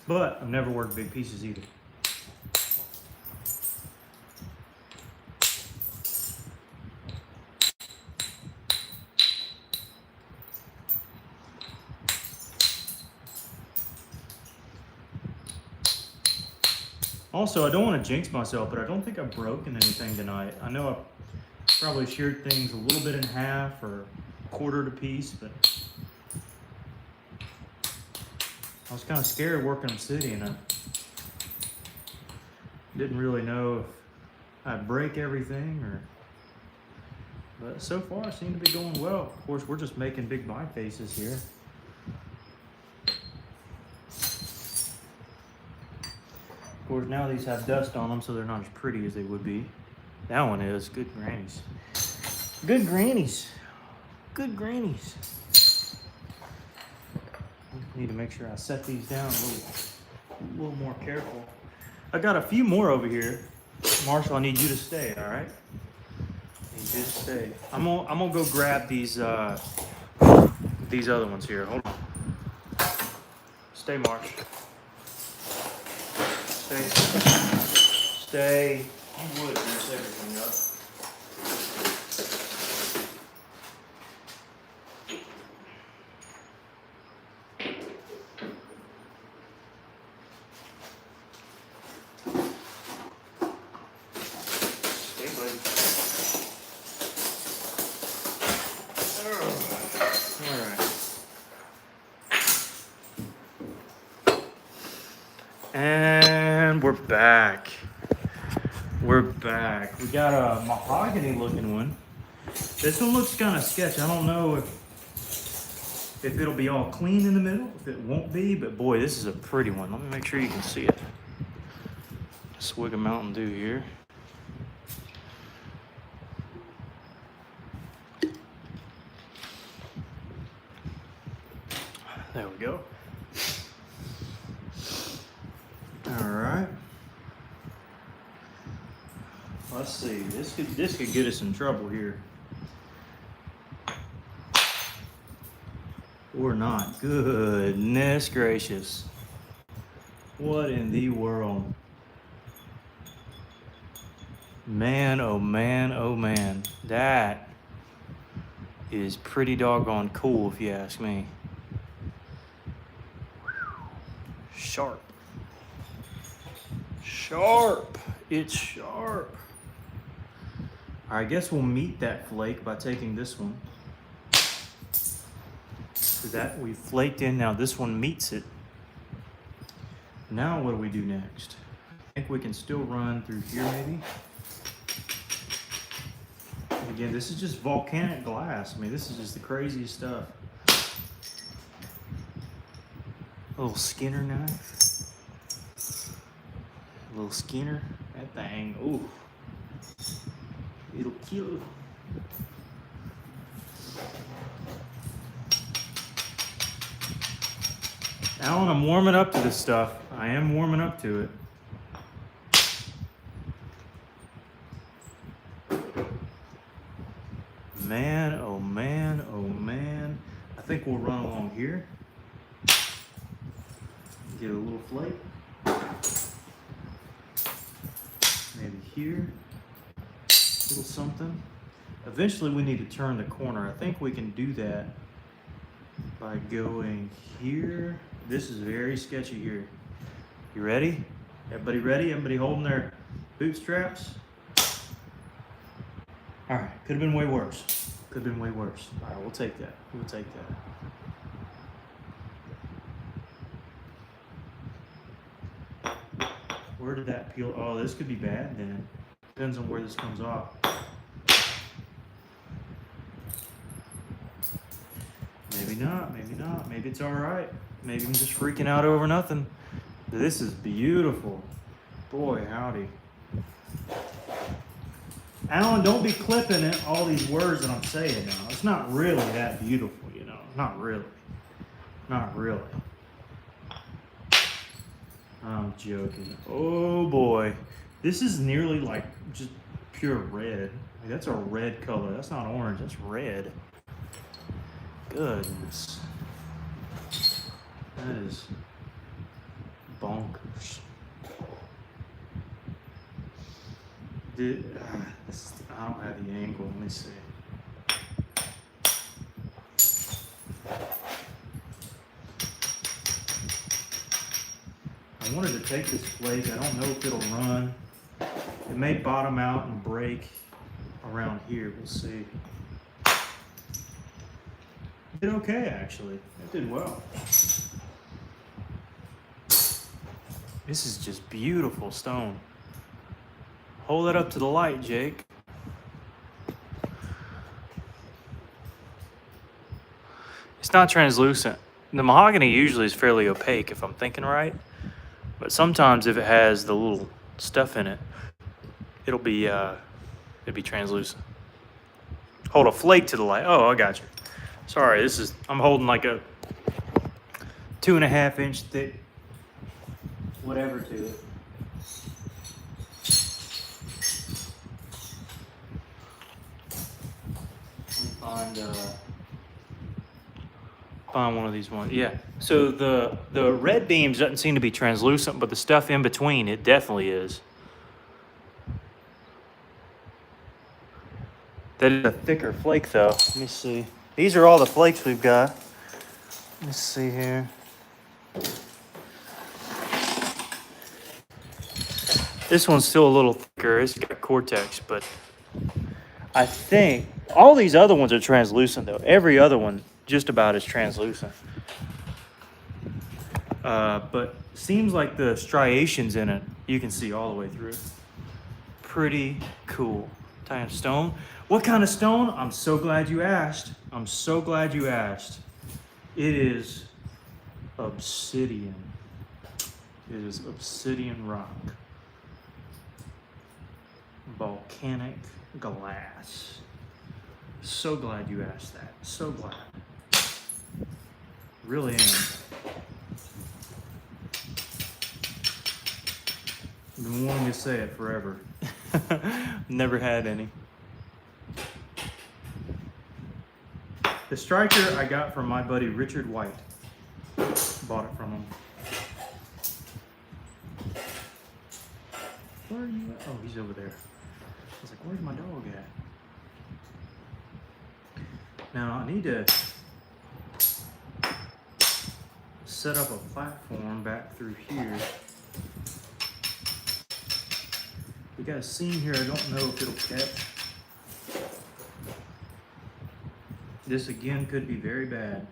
But I've never worked big pieces either. Also, I don't want to jinx myself, but I don't think I've broken anything tonight. I know I probably sheared things a little bit in half or quartered a piece, but I was kind of scared working obsidian. I didn't really know if I'd break everything but so far I seem to be going well. Of course, we're just making big bifaces here. Of course, now these have dust on them, so they're not as pretty as they would be. That one is. Good grannies. Good grannies. Good grannies. Need to make sure I set these down a little more careful. I got a few more over here. Marshall, I need you to stay, all right? I need you to stay. I'm gonna go grab these other ones here. Hold on. Stay, Marsh. Stay. You would mess everything up. Stay, buddy. All right. And we're back. We're back. We got a mahogany looking one. This one looks kind of sketchy. I don't know if it'll be all clean in the middle, if it won't be, but boy, this is a pretty one. Let me make sure you can see it. Swig of Mountain Dew here. There we go. All right. Let's see. This could get us in trouble here. Or not. Goodness gracious. What in the world? Man, oh man, oh man. That is pretty doggone cool if you ask me. Sharp. Sharp. It's sharp. I guess we'll meet that flake by taking this one. So that we flaked in, now this one meets it. Now what do we do next? I think we can still run through here maybe. And again, this is just volcanic glass. I mean, this is just the craziest stuff. A little Skinner knife. A little Skinner. That thing, ooh. It'll kill. Alan, I'm warming up to this stuff. I am warming up to it. Man, oh man, oh man. I think we'll run along here. Get a little flake. Maybe here. Little something. Eventually we need to turn the corner. I think we can do that by going here. This is very sketchy here. You ready? Everybody ready? Everybody holding their bootstraps? All right, could have been way worse. Could have been way worse. All right, we'll take that. We'll take that. Where did that peel? Oh, this could be bad then. Depends on where this comes off. Maybe not, maybe not. Maybe it's all right. Maybe I'm just freaking out over nothing. This is beautiful. Boy, howdy. Alan, don't be clipping it, all these words that I'm saying now. It's not really that beautiful, you know. Not really. Not really. I'm joking. Oh boy. This is nearly like just pure red. Like, that's a red color. That's not orange, that's red. Goodness. That is bonkers. I don't have the angle. Let me see. I wanted to take this flake. I don't know if it'll run. It may bottom out and break around here. We'll see. It did okay, actually. It did well. This is just beautiful stone. Hold that up to the light, Jake. It's not translucent. The mahogany usually is fairly opaque, if I'm thinking right. But sometimes if it has the little stuff in it, it'll be translucent. Hold a flake to the light. Oh, I got you. Sorry, I'm holding like a 2.5 inch thick whatever to it. Find one of these ones. Yeah. So the red beams doesn't seem to be translucent, but the stuff in between, it definitely is. That is a thicker flake though. Let me see. These are all the flakes we've got. Let me see here. This one's still a little thicker. It's got cortex, but I think all these other ones are translucent though. Every other one just about is translucent. But seems like the striations in it, you can see all the way through. Pretty cool. Type of stone. What kind of stone? I'm so glad you asked. I'm so glad you asked. It is obsidian. It is obsidian rock. Volcanic glass. So glad you asked that. So glad. Really am. Been wanting to say it forever. Never had any. The striker I got from my buddy Richard White. Bought it from him. Where are you at? Oh, he's over there. I was like, where's my dog at? Now I need to set up a platform back through here. We got a seam here, I don't know if it'll catch. This again could be very bad.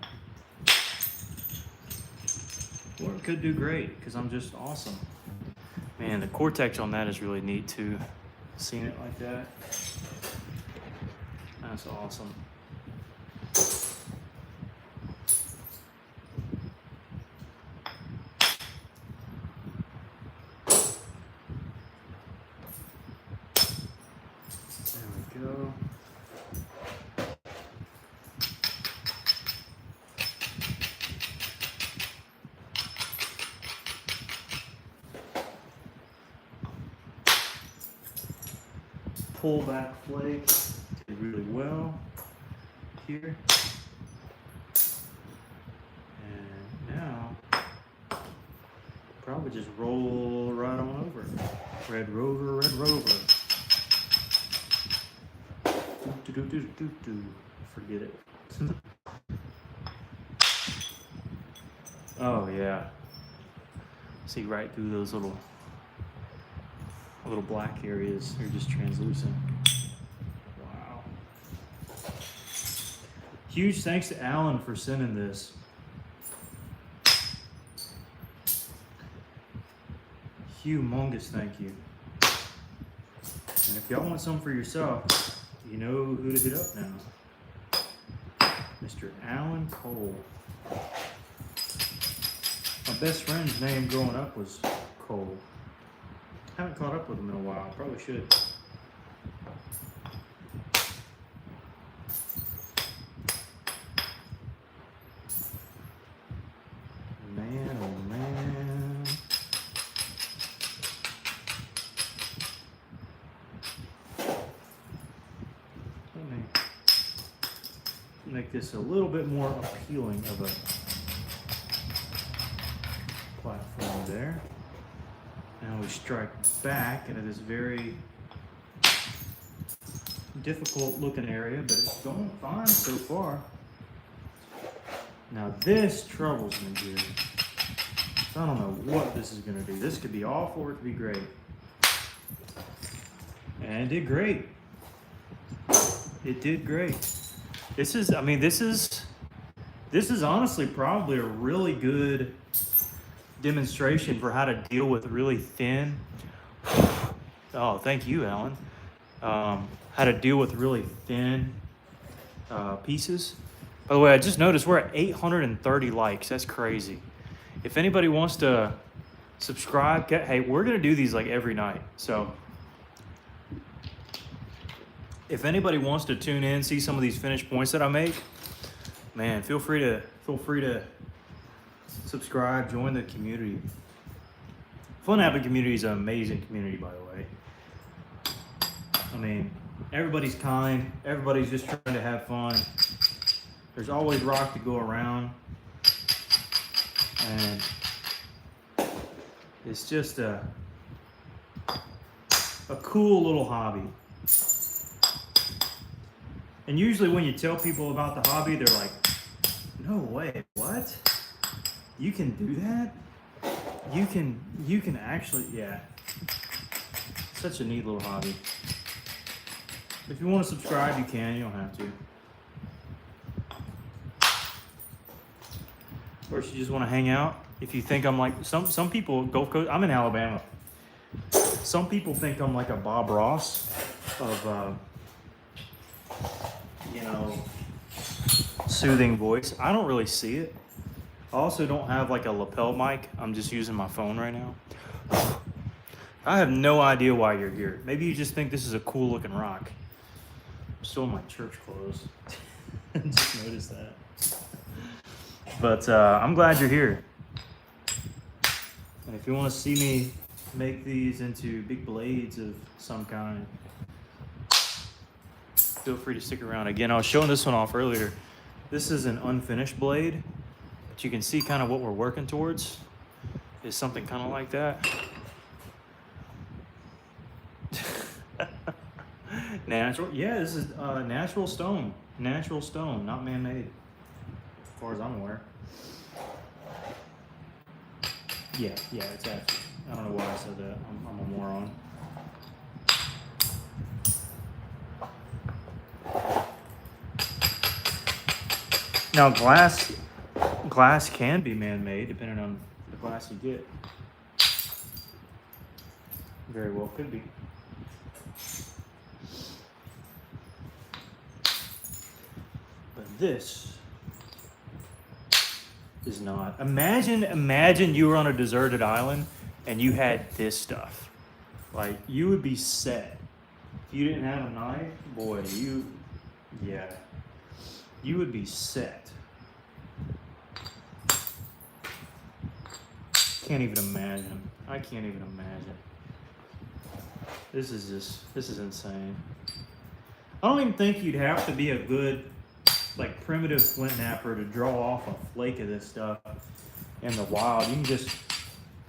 Or it could do great, because I'm just awesome. Man, the cortex on that is really neat too. Seeing it like that. That's awesome. There we go. Pull back flake did really well here. And now probably just roll right on over. Red Rover, Red Rover. Forget it. Oh yeah. See right through those little black areas. They're just translucent. Wow. Huge thanks to Alan for sending this. Humongous thank you. And if y'all want some for yourself, you know who to hit up now. Mr. Alan Cole. My best friend's name growing up was Cole. Haven't caught up with him in a while. Probably should. Man, oh man. this a little bit more appealing of a platform there. Now we strike back into this very difficult looking area, but it's going fine so far. Now this troubles me here. So I don't know what this is gonna do. This could be awful or it could be great. And it did great. It did great. This is, I mean, this is honestly probably a really good demonstration for how to deal with really thin. Oh, thank you, Alan. How to deal with really thin pieces. By the way, I just noticed we're at 830 likes. That's crazy. If anybody wants to subscribe, hey, we're gonna do these like every night. So if anybody wants to tune in, see some of these finished points that I make, man, feel free to subscribe, join the community. Fun Knapping community is an amazing community, by the way. I mean, everybody's kind. Everybody's just trying to have fun. There's always rock to go around. And it's just a cool little hobby. And usually when you tell people about the hobby, they're like, no way, what? You can do that? You can actually, yeah. Such a neat little hobby. If you want to subscribe, you can, you don't have to. Or if you just want to hang out, if you think I'm like, some people, Gulf Coast, I'm in Alabama. Some people think I'm like a Bob Ross of, you know, soothing voice. I don't really see it. I also don't have like a lapel mic. I'm just using my phone right now. I have no idea why you're here. Maybe you just think this is a cool looking rock. I'm still in my church clothes. Just noticed that. But I'm glad you're here. And if you want to see me make these into big blades of some kind, feel free to stick around. Again, I was showing this one off earlier. This is an unfinished blade, but you can see kind of what we're working towards is something kind of like that. Natural, yeah, this is natural stone, not man-made, as far as I'm aware. Yeah, it's actually, I don't know why I said that, I'm a moron. Now glass can be man-made depending on the glass you get. Very well could be. But this is not. Imagine you were on a deserted island and you had this stuff. Like, you would be set. If you didn't have a knife, boy, you would be set. Can't even imagine. I can't even imagine. This is insane. I don't even think you'd have to be a good, like, primitive flint knapper to draw off a flake of this stuff in the wild. You can just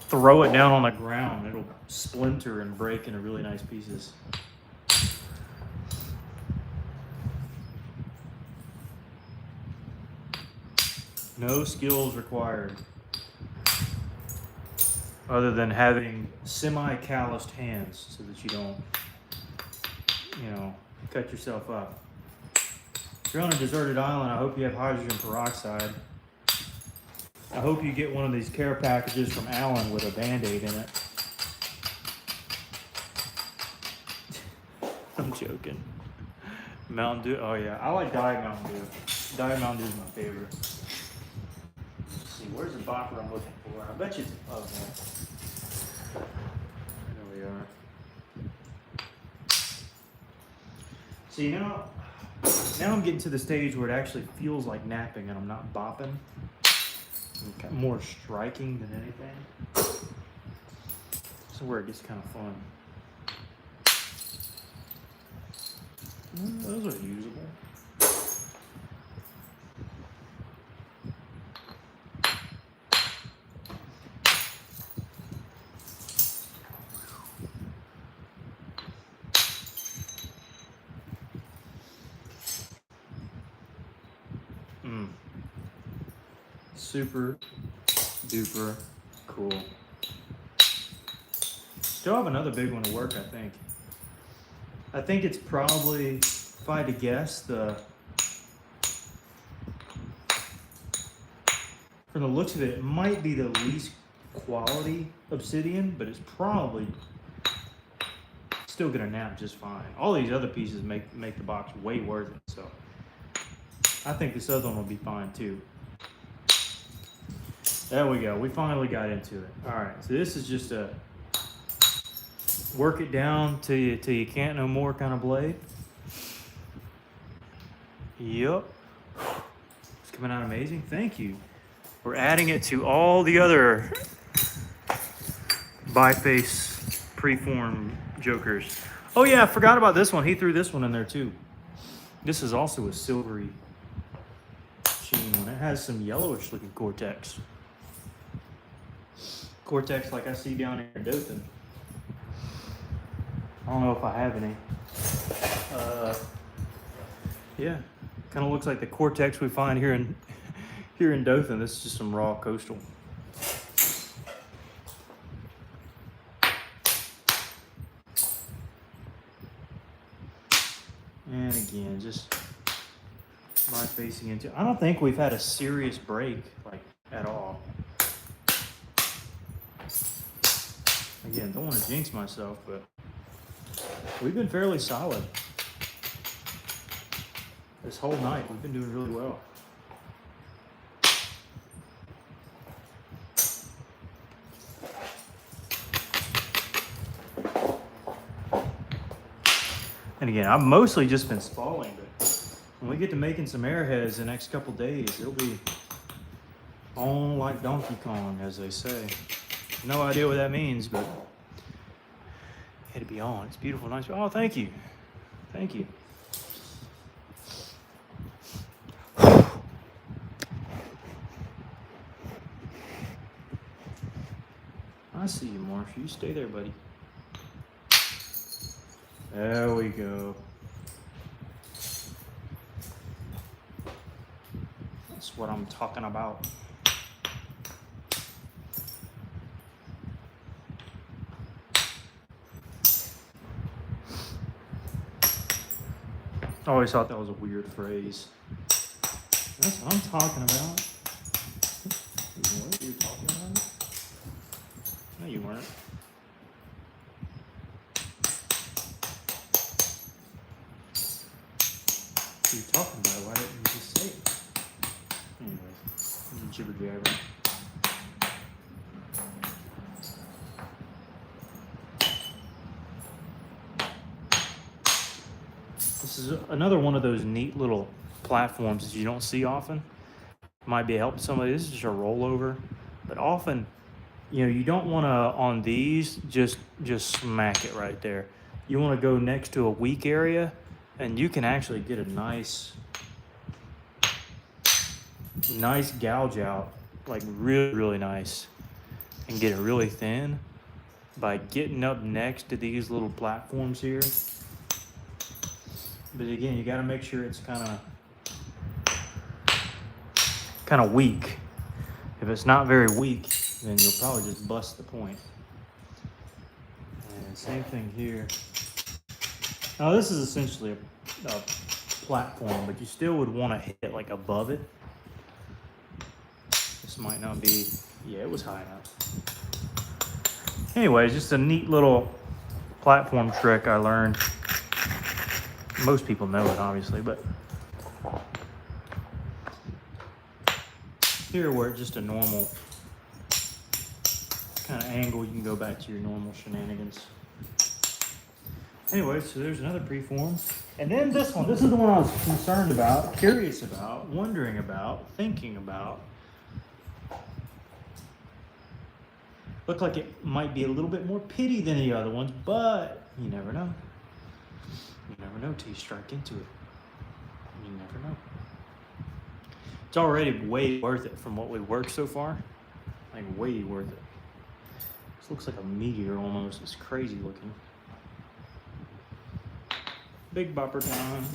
throw it down on the ground. It'll splinter and break into really nice pieces. No skills required, other than having semi-calloused hands so that you don't, you know, cut yourself up. If you're on a deserted island, I hope you have hydrogen peroxide. I hope you get one of these care packages from Alan with a Band-Aid in it. I'm joking. Mountain Dew, oh yeah, I like Diet Mountain Dew. Diet Mountain Dew is my favorite. Where's the bopper I'm looking for? I bet you it's above there. There we are. See, now I'm getting to the stage where it actually feels like napping and I'm not bopping. I'm kind of more striking than anything. So where it gets kind of fun. Those are usable. super duper cool. Still have another big one to work, I think. I think it's probably, if I had to guess, from the looks of it, it might be the least quality obsidian, but it's probably still gonna nap just fine. All these other pieces make the box way worth it, so I think this other one will be fine too. There we go, we finally got into it. All right, so this is just a work it down till you can't no more kind of blade. Yep, it's coming out amazing, thank you. We're adding it to all the other biface preform jokers. Oh yeah, I forgot about this one. He threw this one in there too. This is also a silvery sheen one. It has some yellowish looking cortex. Cortex like I see down here in Dothan. I don't know if I have any. Yeah, kind of looks like the cortex we find here in Dothan. This is just some raw coastal. And again, just by facing into. I don't think we've had a serious break like at all. Again, don't want to jinx myself, but we've been fairly solid this whole night. We've been doing really well. And again, I've mostly just been spalling, but when we get to making some airheads the next couple days, it'll be on like Donkey Kong, as they say. No idea what that means, but it'll be on. It's beautiful, nice. Oh, thank you. Thank you. I see you, Marsh. You stay there, buddy. There we go. That's what I'm talking about. I always thought that was a weird phrase. That's what I'm talking about. What are you talking about? No, you weren't. What are you talking about? Why didn't you just say it? Anyways, I'm jibber jabber. This is another one of those neat little platforms that you don't see often. Might be helping somebody. This is just a rollover, but often, you know, you don't want to on these just smack it right there. You want to go next to a weak area, and you can actually get a nice gouge out, like really nice, and get it really thin by getting up next to these little platforms here. But again, you got to make sure it's kind of weak. If it's not very weak, then you'll probably just bust the point. And same thing here. Now this is essentially a platform, but you still would want to hit it like above it. This might not be, yeah, it was high enough. Anyways, just a neat little platform trick I learned. Most people know it, obviously, but here where it's just a normal kind of angle, you can go back to your normal shenanigans. Anyway, so there's another preform. And then this one, this is the one I was concerned about, curious about, wondering about, thinking about. Looked like it might be a little bit more pitty than the other ones, but you never know. You never know till you strike into it. You never know. It's already way worth it from what we've worked so far. Like way worth it. This looks like a meteor almost. It's crazy looking. Big bopper time.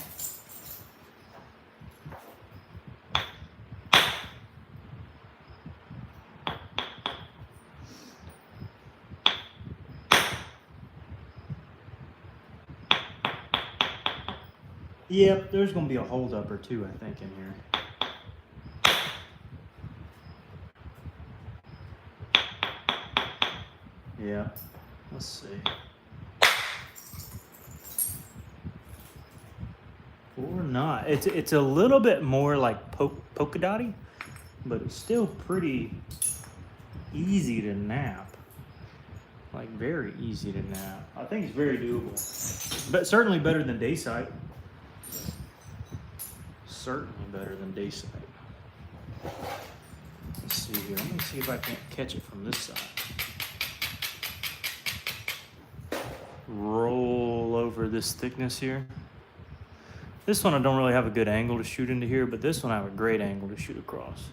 Yep, there's going to be a holdup or two, I think, in here. Yeah, let's see. Or not. It's a little bit more like polka dotty, but it's still pretty easy to nap. Like very easy to nap. I think it's very doable, but certainly better than day sight. Certainly better than day sight. Let's see here. Let me see if I can't catch it from this side. Roll over this thickness here. This one I don't really have a good angle to shoot into here, but this one I have a great angle to shoot across.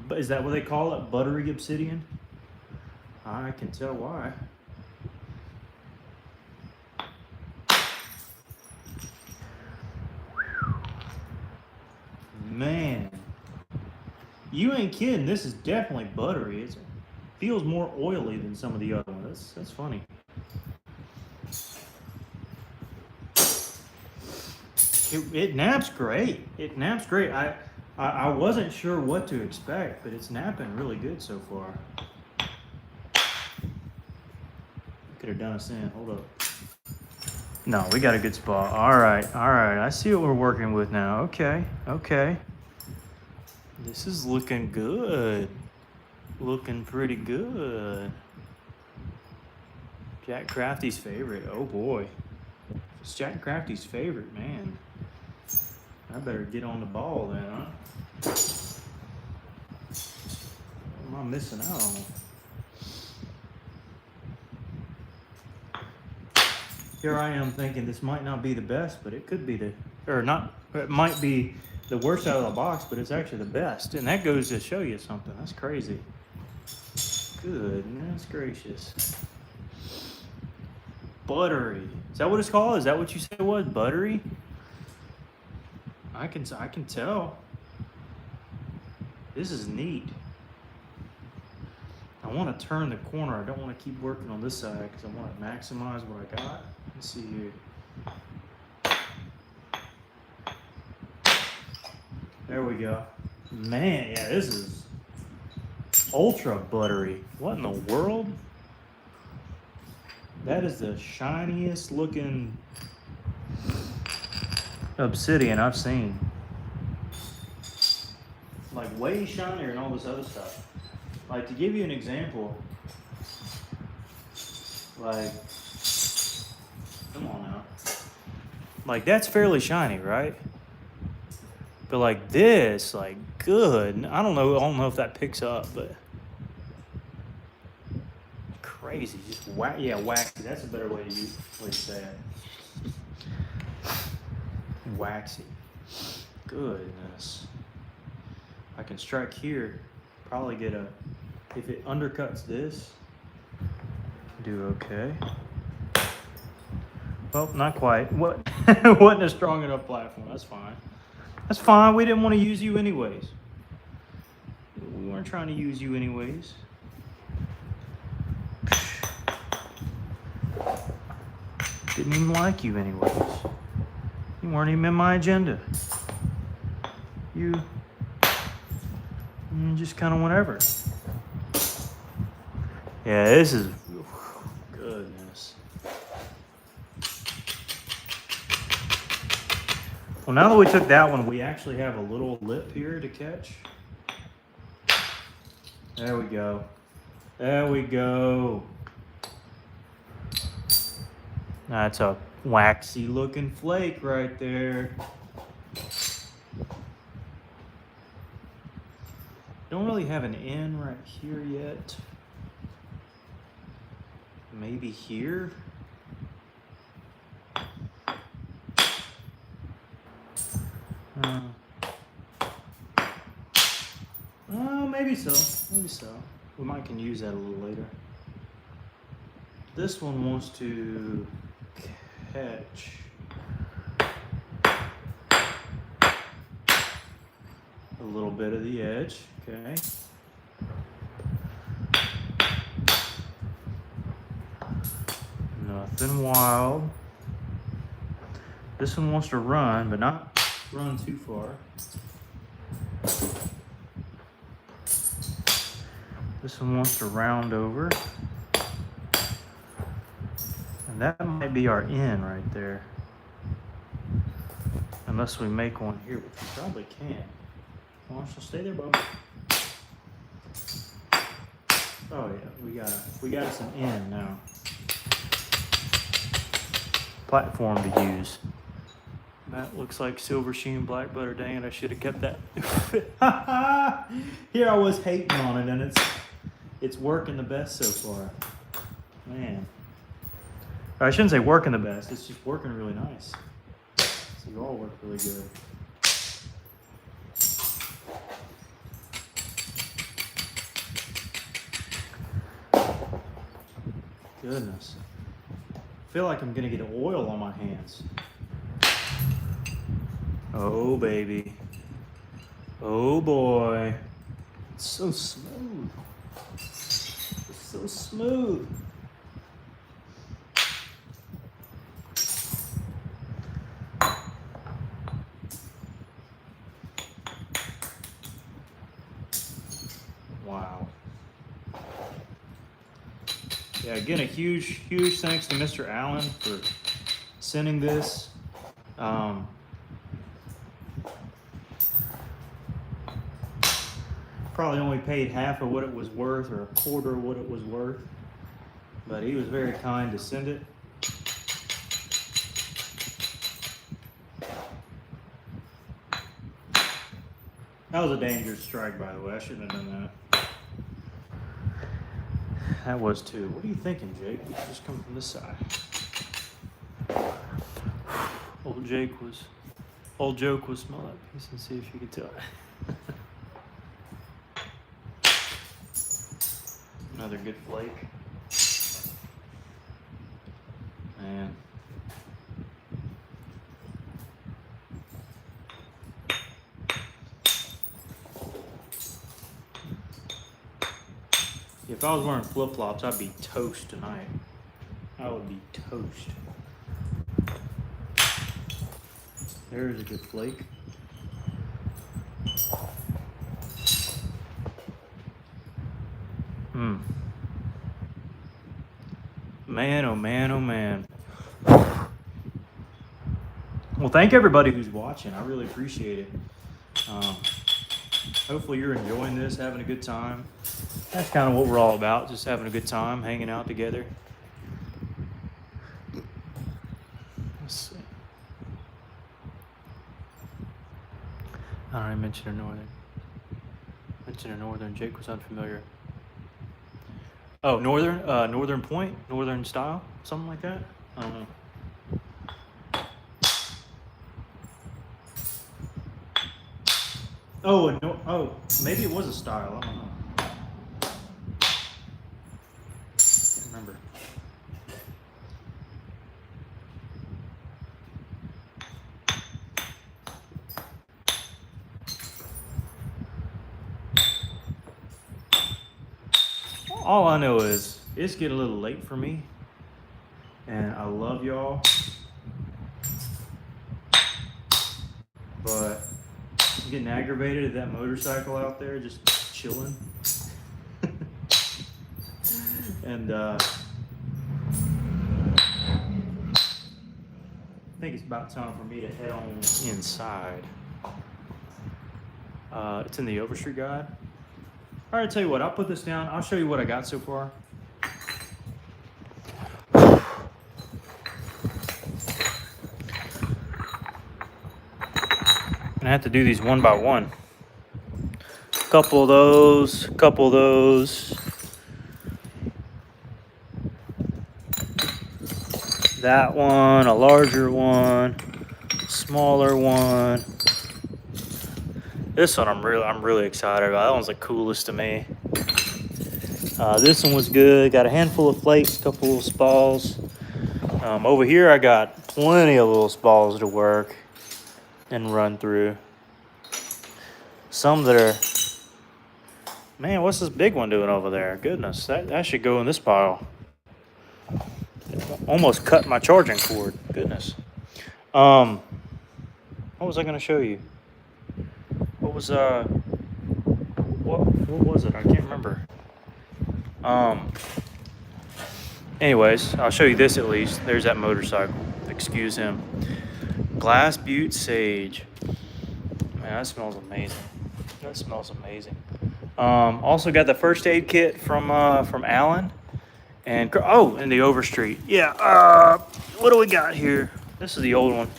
But is that what they call it? Buttery obsidian? I can tell why. Man, you ain't kidding. This is definitely buttery. It feels more oily than some of the other ones. That's funny. It naps great. It naps great. I wasn't sure what to expect, but it's napping really good so far. Could have done us in. Hold up. No, we got a good spot. All right. I see what we're working with now. Okay. This is looking good. Looking pretty good. Jack Crafty's favorite. Oh boy. It's Jack Crafty's favorite, man. I better get on the ball then, huh? What am I missing out on? Here I am thinking this might not be the best, but it could be it might be the worst out of the box, but it's actually the best. And that goes to show you something. That's crazy. Goodness gracious. Buttery. Is that what it's called? Is that what you said it was? Buttery? I can tell. This is neat. I want to turn the corner. I don't want to keep working on this side because I want to maximize what I got. Let's see here. There we go. Man, yeah, this is ultra buttery. What in the world? That is the shiniest looking obsidian I've seen. Like way shinier than all this other stuff. Like to give you an example, like, come on now. Like that's fairly shiny, right? But like this, like good. I don't know if that picks up, but crazy. Just waxy. That's a better way to say it. Waxy. Goodness. I can strike here. Probably get if it undercuts this, do okay. Well, not quite. What? Wasn't a strong enough platform. That's fine. That's fine. We didn't want to use you anyways. We weren't trying to use you anyways. Didn't even like you anyways. You weren't even in my agenda. You just kind of whatever. Yeah, this is goodness. Well, now that we took that one, we actually have a little lip here to catch. There we go. There we go. That's a waxy looking flake right there. Don't really have an N right here yet. Maybe here. Maybe so. Maybe so. We might can use that a little later. This one wants to catch a little bit of the edge. Okay. Nothing wild. This one wants to run, but not run too far. This one wants to round over. And that might be our in right there. Unless we make one here, which we probably can. Marshall, stay there, bub. Oh yeah, we got us an in now. Platform to use. That looks like silver sheen black butter. Dang it, I should have kept that. Here I was hating on it, and it's working the best so far. Man. Or I shouldn't say working the best, it's just working really nice. So you all work really good. Goodness. I feel like I'm gonna get oil on my hands. Oh baby. Oh boy. It's so smooth. It's so smooth. Wow. Yeah, again, a huge thanks to Mr. Allen for sending this. Probably only paid half of what it was worth, or a quarter of what it was worth, but he was very kind to send it. That was a dangerous strike, by the way. I shouldn't have done that. That was too. What are you thinking, Jake? You should just come from this side. Old Joke was smell that piece and see if you could tell. Another good flake. Man. If I was wearing flip-flops, I'd be toast tonight. I would be toast. There's a good flake. Man, oh man, oh man. Well, thank everybody who's watching. I really appreciate it. Hopefully you're enjoying this, having a good time. That's kind of what we're all about, just having a good time, hanging out together. Let's see. I already mentioned a northern. Jake was unfamiliar. Oh, northern point, northern style, something like that. I don't know. Oh, maybe it was a style. I don't know. Can't remember. All I know is it's getting a little late for me, and I love y'all, but I'm getting aggravated at that motorcycle out there just chilling. And I think it's about time for me to head on inside. It's in the Overstreet Guide. All right, tell you what, I'll put this down. I'll show you what I got so far. I have to do these one by one. Couple of those, couple of those. That one, a larger one, smaller one. This one I'm really excited about. That one's the coolest to me. This one was good. Got a handful of flakes, couple little spalls. Over here I got plenty of little spalls to work and run through. Some that are, man, what's this big one doing over there? Goodness, that should go in this pile. Almost cut my charging cord. Goodness. What was I going to show you? What was what was it? I can't remember. Anyways, I'll show you this at least. There's that motorcycle. Excuse him. Glass Butte Sage. Man, that smells amazing. That smells amazing. Also got the first aid kit from Alan, and and the Overstreet. Yeah. What do we got here? This is the old one.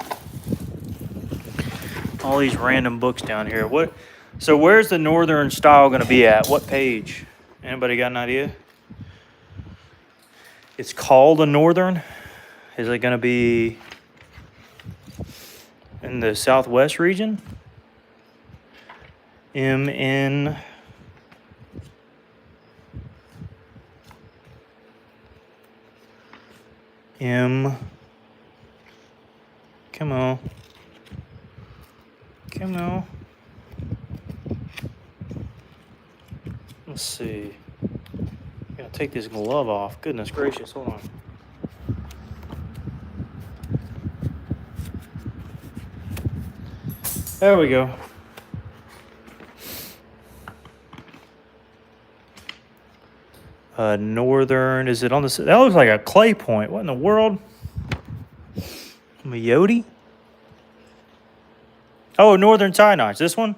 All these random books down here. What? So where's the Northern style going to be at? What page? Anybody got an idea? It's called a Northern. Is it going to be in the Southwest region? MN. Come on. Come on. Let's see. Gotta take this glove off. Goodness gracious, hold on. There we go. Northern, is it on this? That looks like a clay point. What in the world? Mayoti? Oh, Northern tie notch. This one?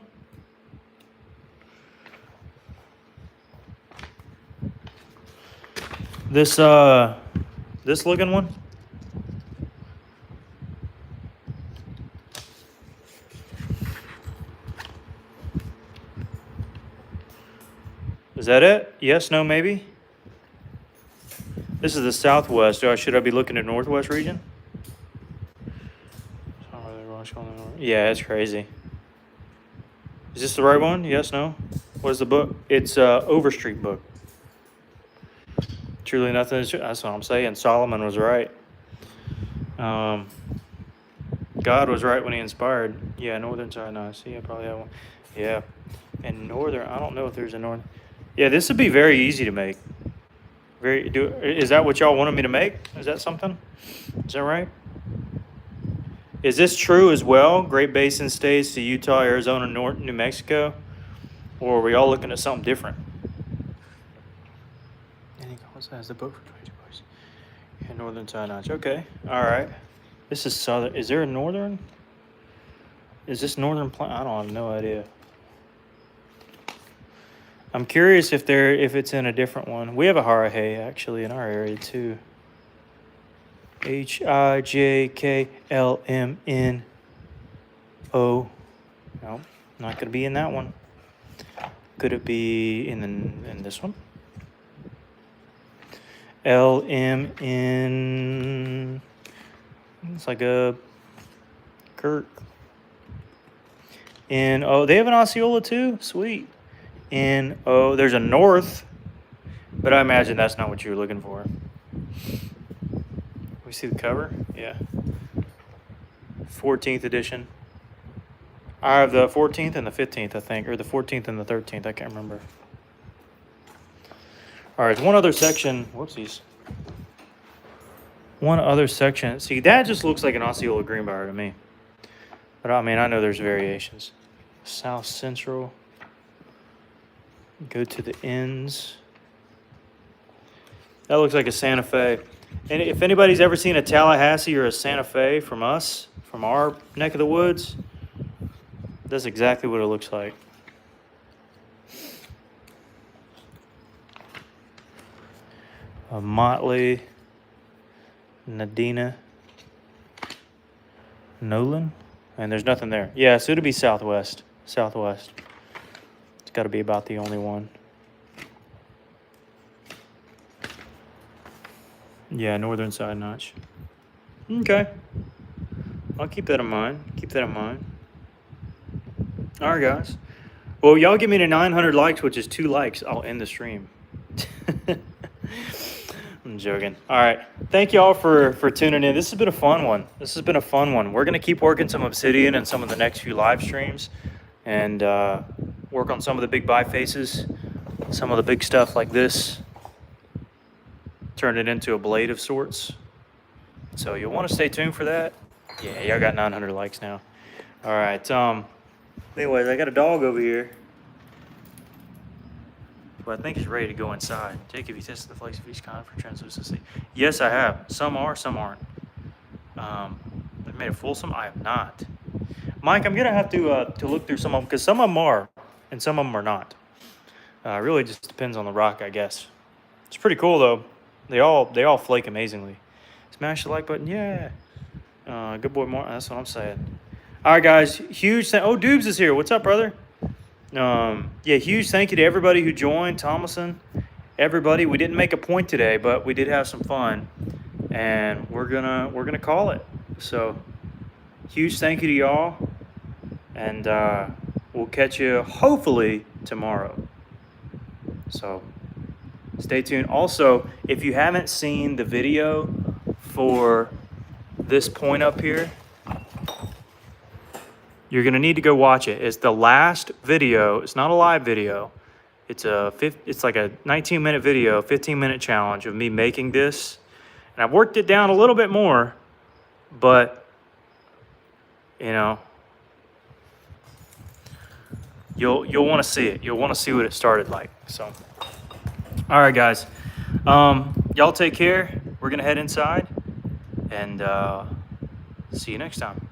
This looking one? Is that it? Yes, no, maybe? This is the Southwest. Should I be looking at Northwest region? Yeah, that's crazy. Is this the right one? Yes, no? What is the book? It's Overstreet book. Truly nothing. That's what I'm saying. Solomon was right. God was right when he inspired. Yeah, Northern side. No, I see. I probably have one. Yeah. And Northern, I don't know if there's a Northern. Yeah, this would be very easy to make. Is that what y'all wanted me to make? Is that something? Is that right? Is this true as well? Great Basin states to Utah, Arizona, New Mexico? Or are we all looking at something different? Has the book for 22 bucks. Yeah, Northern tie notch. Okay. All right. This is Southern. Is there a Northern? Is this Northern plant? I don't have no idea. I'm curious if it's in a different one. We have a Harahay actually in our area too. HIJKLMNO. No, not gonna be in that one. Could it be in this one? LMN. It's like a Kirk. Oh, they have an Osceola too? Sweet. There's a North, but I imagine that's not what you were looking for. We see the cover? Yeah. 14th edition. I have the 14th and the 15th, I think, or the 14th and the 13th. I can't remember. All right, one other section. Whoopsies. One other section. See, that just looks like an Osceola Greenbrier to me. But I mean, I know there's variations. South Central. Go to the ends. That looks like a Santa Fe. And if anybody's ever seen a Tallahassee or a Santa Fe from us, from our neck of the woods, that's exactly what it looks like. A Motley, Nadina, Nolan, and there's nothing there. Yeah, so it'll be Southwest. Southwest. It's got to be about the only one. Yeah, Northern side notch. Okay. I'll keep that in mind. Keep that in mind. All right, guys. Well, y'all give me to 900 likes, which is 2 likes. I'll end the stream. I'm joking. All right. Thank y'all for tuning in. This has been a fun one. We're going to keep working some Obsidian in some of the next few live streams and work on some of the big bifaces, some of the big stuff like this. Turn it into a blade of sorts. So you'll want to stay tuned for that. Yeah, y'all got 900 likes now. All right. Anyways, I got a dog over here. But I think he's ready to go inside. Jake, have you tested the flakes of each kind for translucency? Yes, I have. Some are, some aren't. I've made a fulsome. I have not. Mike, I'm gonna have to look through some of them because some of them are, and some of them are not. Really just depends on the rock, I guess. It's pretty cool though. They all flake amazingly. Smash the like button, yeah. Good boy, more. That's what I'm saying. All right, guys. Huge. Oh, Dubes is here. What's up, brother? Yeah, huge thank you to everybody who joined. Thomason, everybody. We didn't make a point today, but we did have some fun, and we're gonna call it. So, huge thank you to y'all, and we'll catch you hopefully tomorrow. So, stay tuned. Also, if you haven't seen the video for this point up here, you're gonna need to go watch it. It's the last video. It's not a live video. It's like a 19-minute video, 15-minute challenge of me making this, and I've worked it down a little bit more, but you know, you'll want to see it. You'll want to see what it started like. So, all right, guys, y'all take care. We're gonna head inside, and see you next time.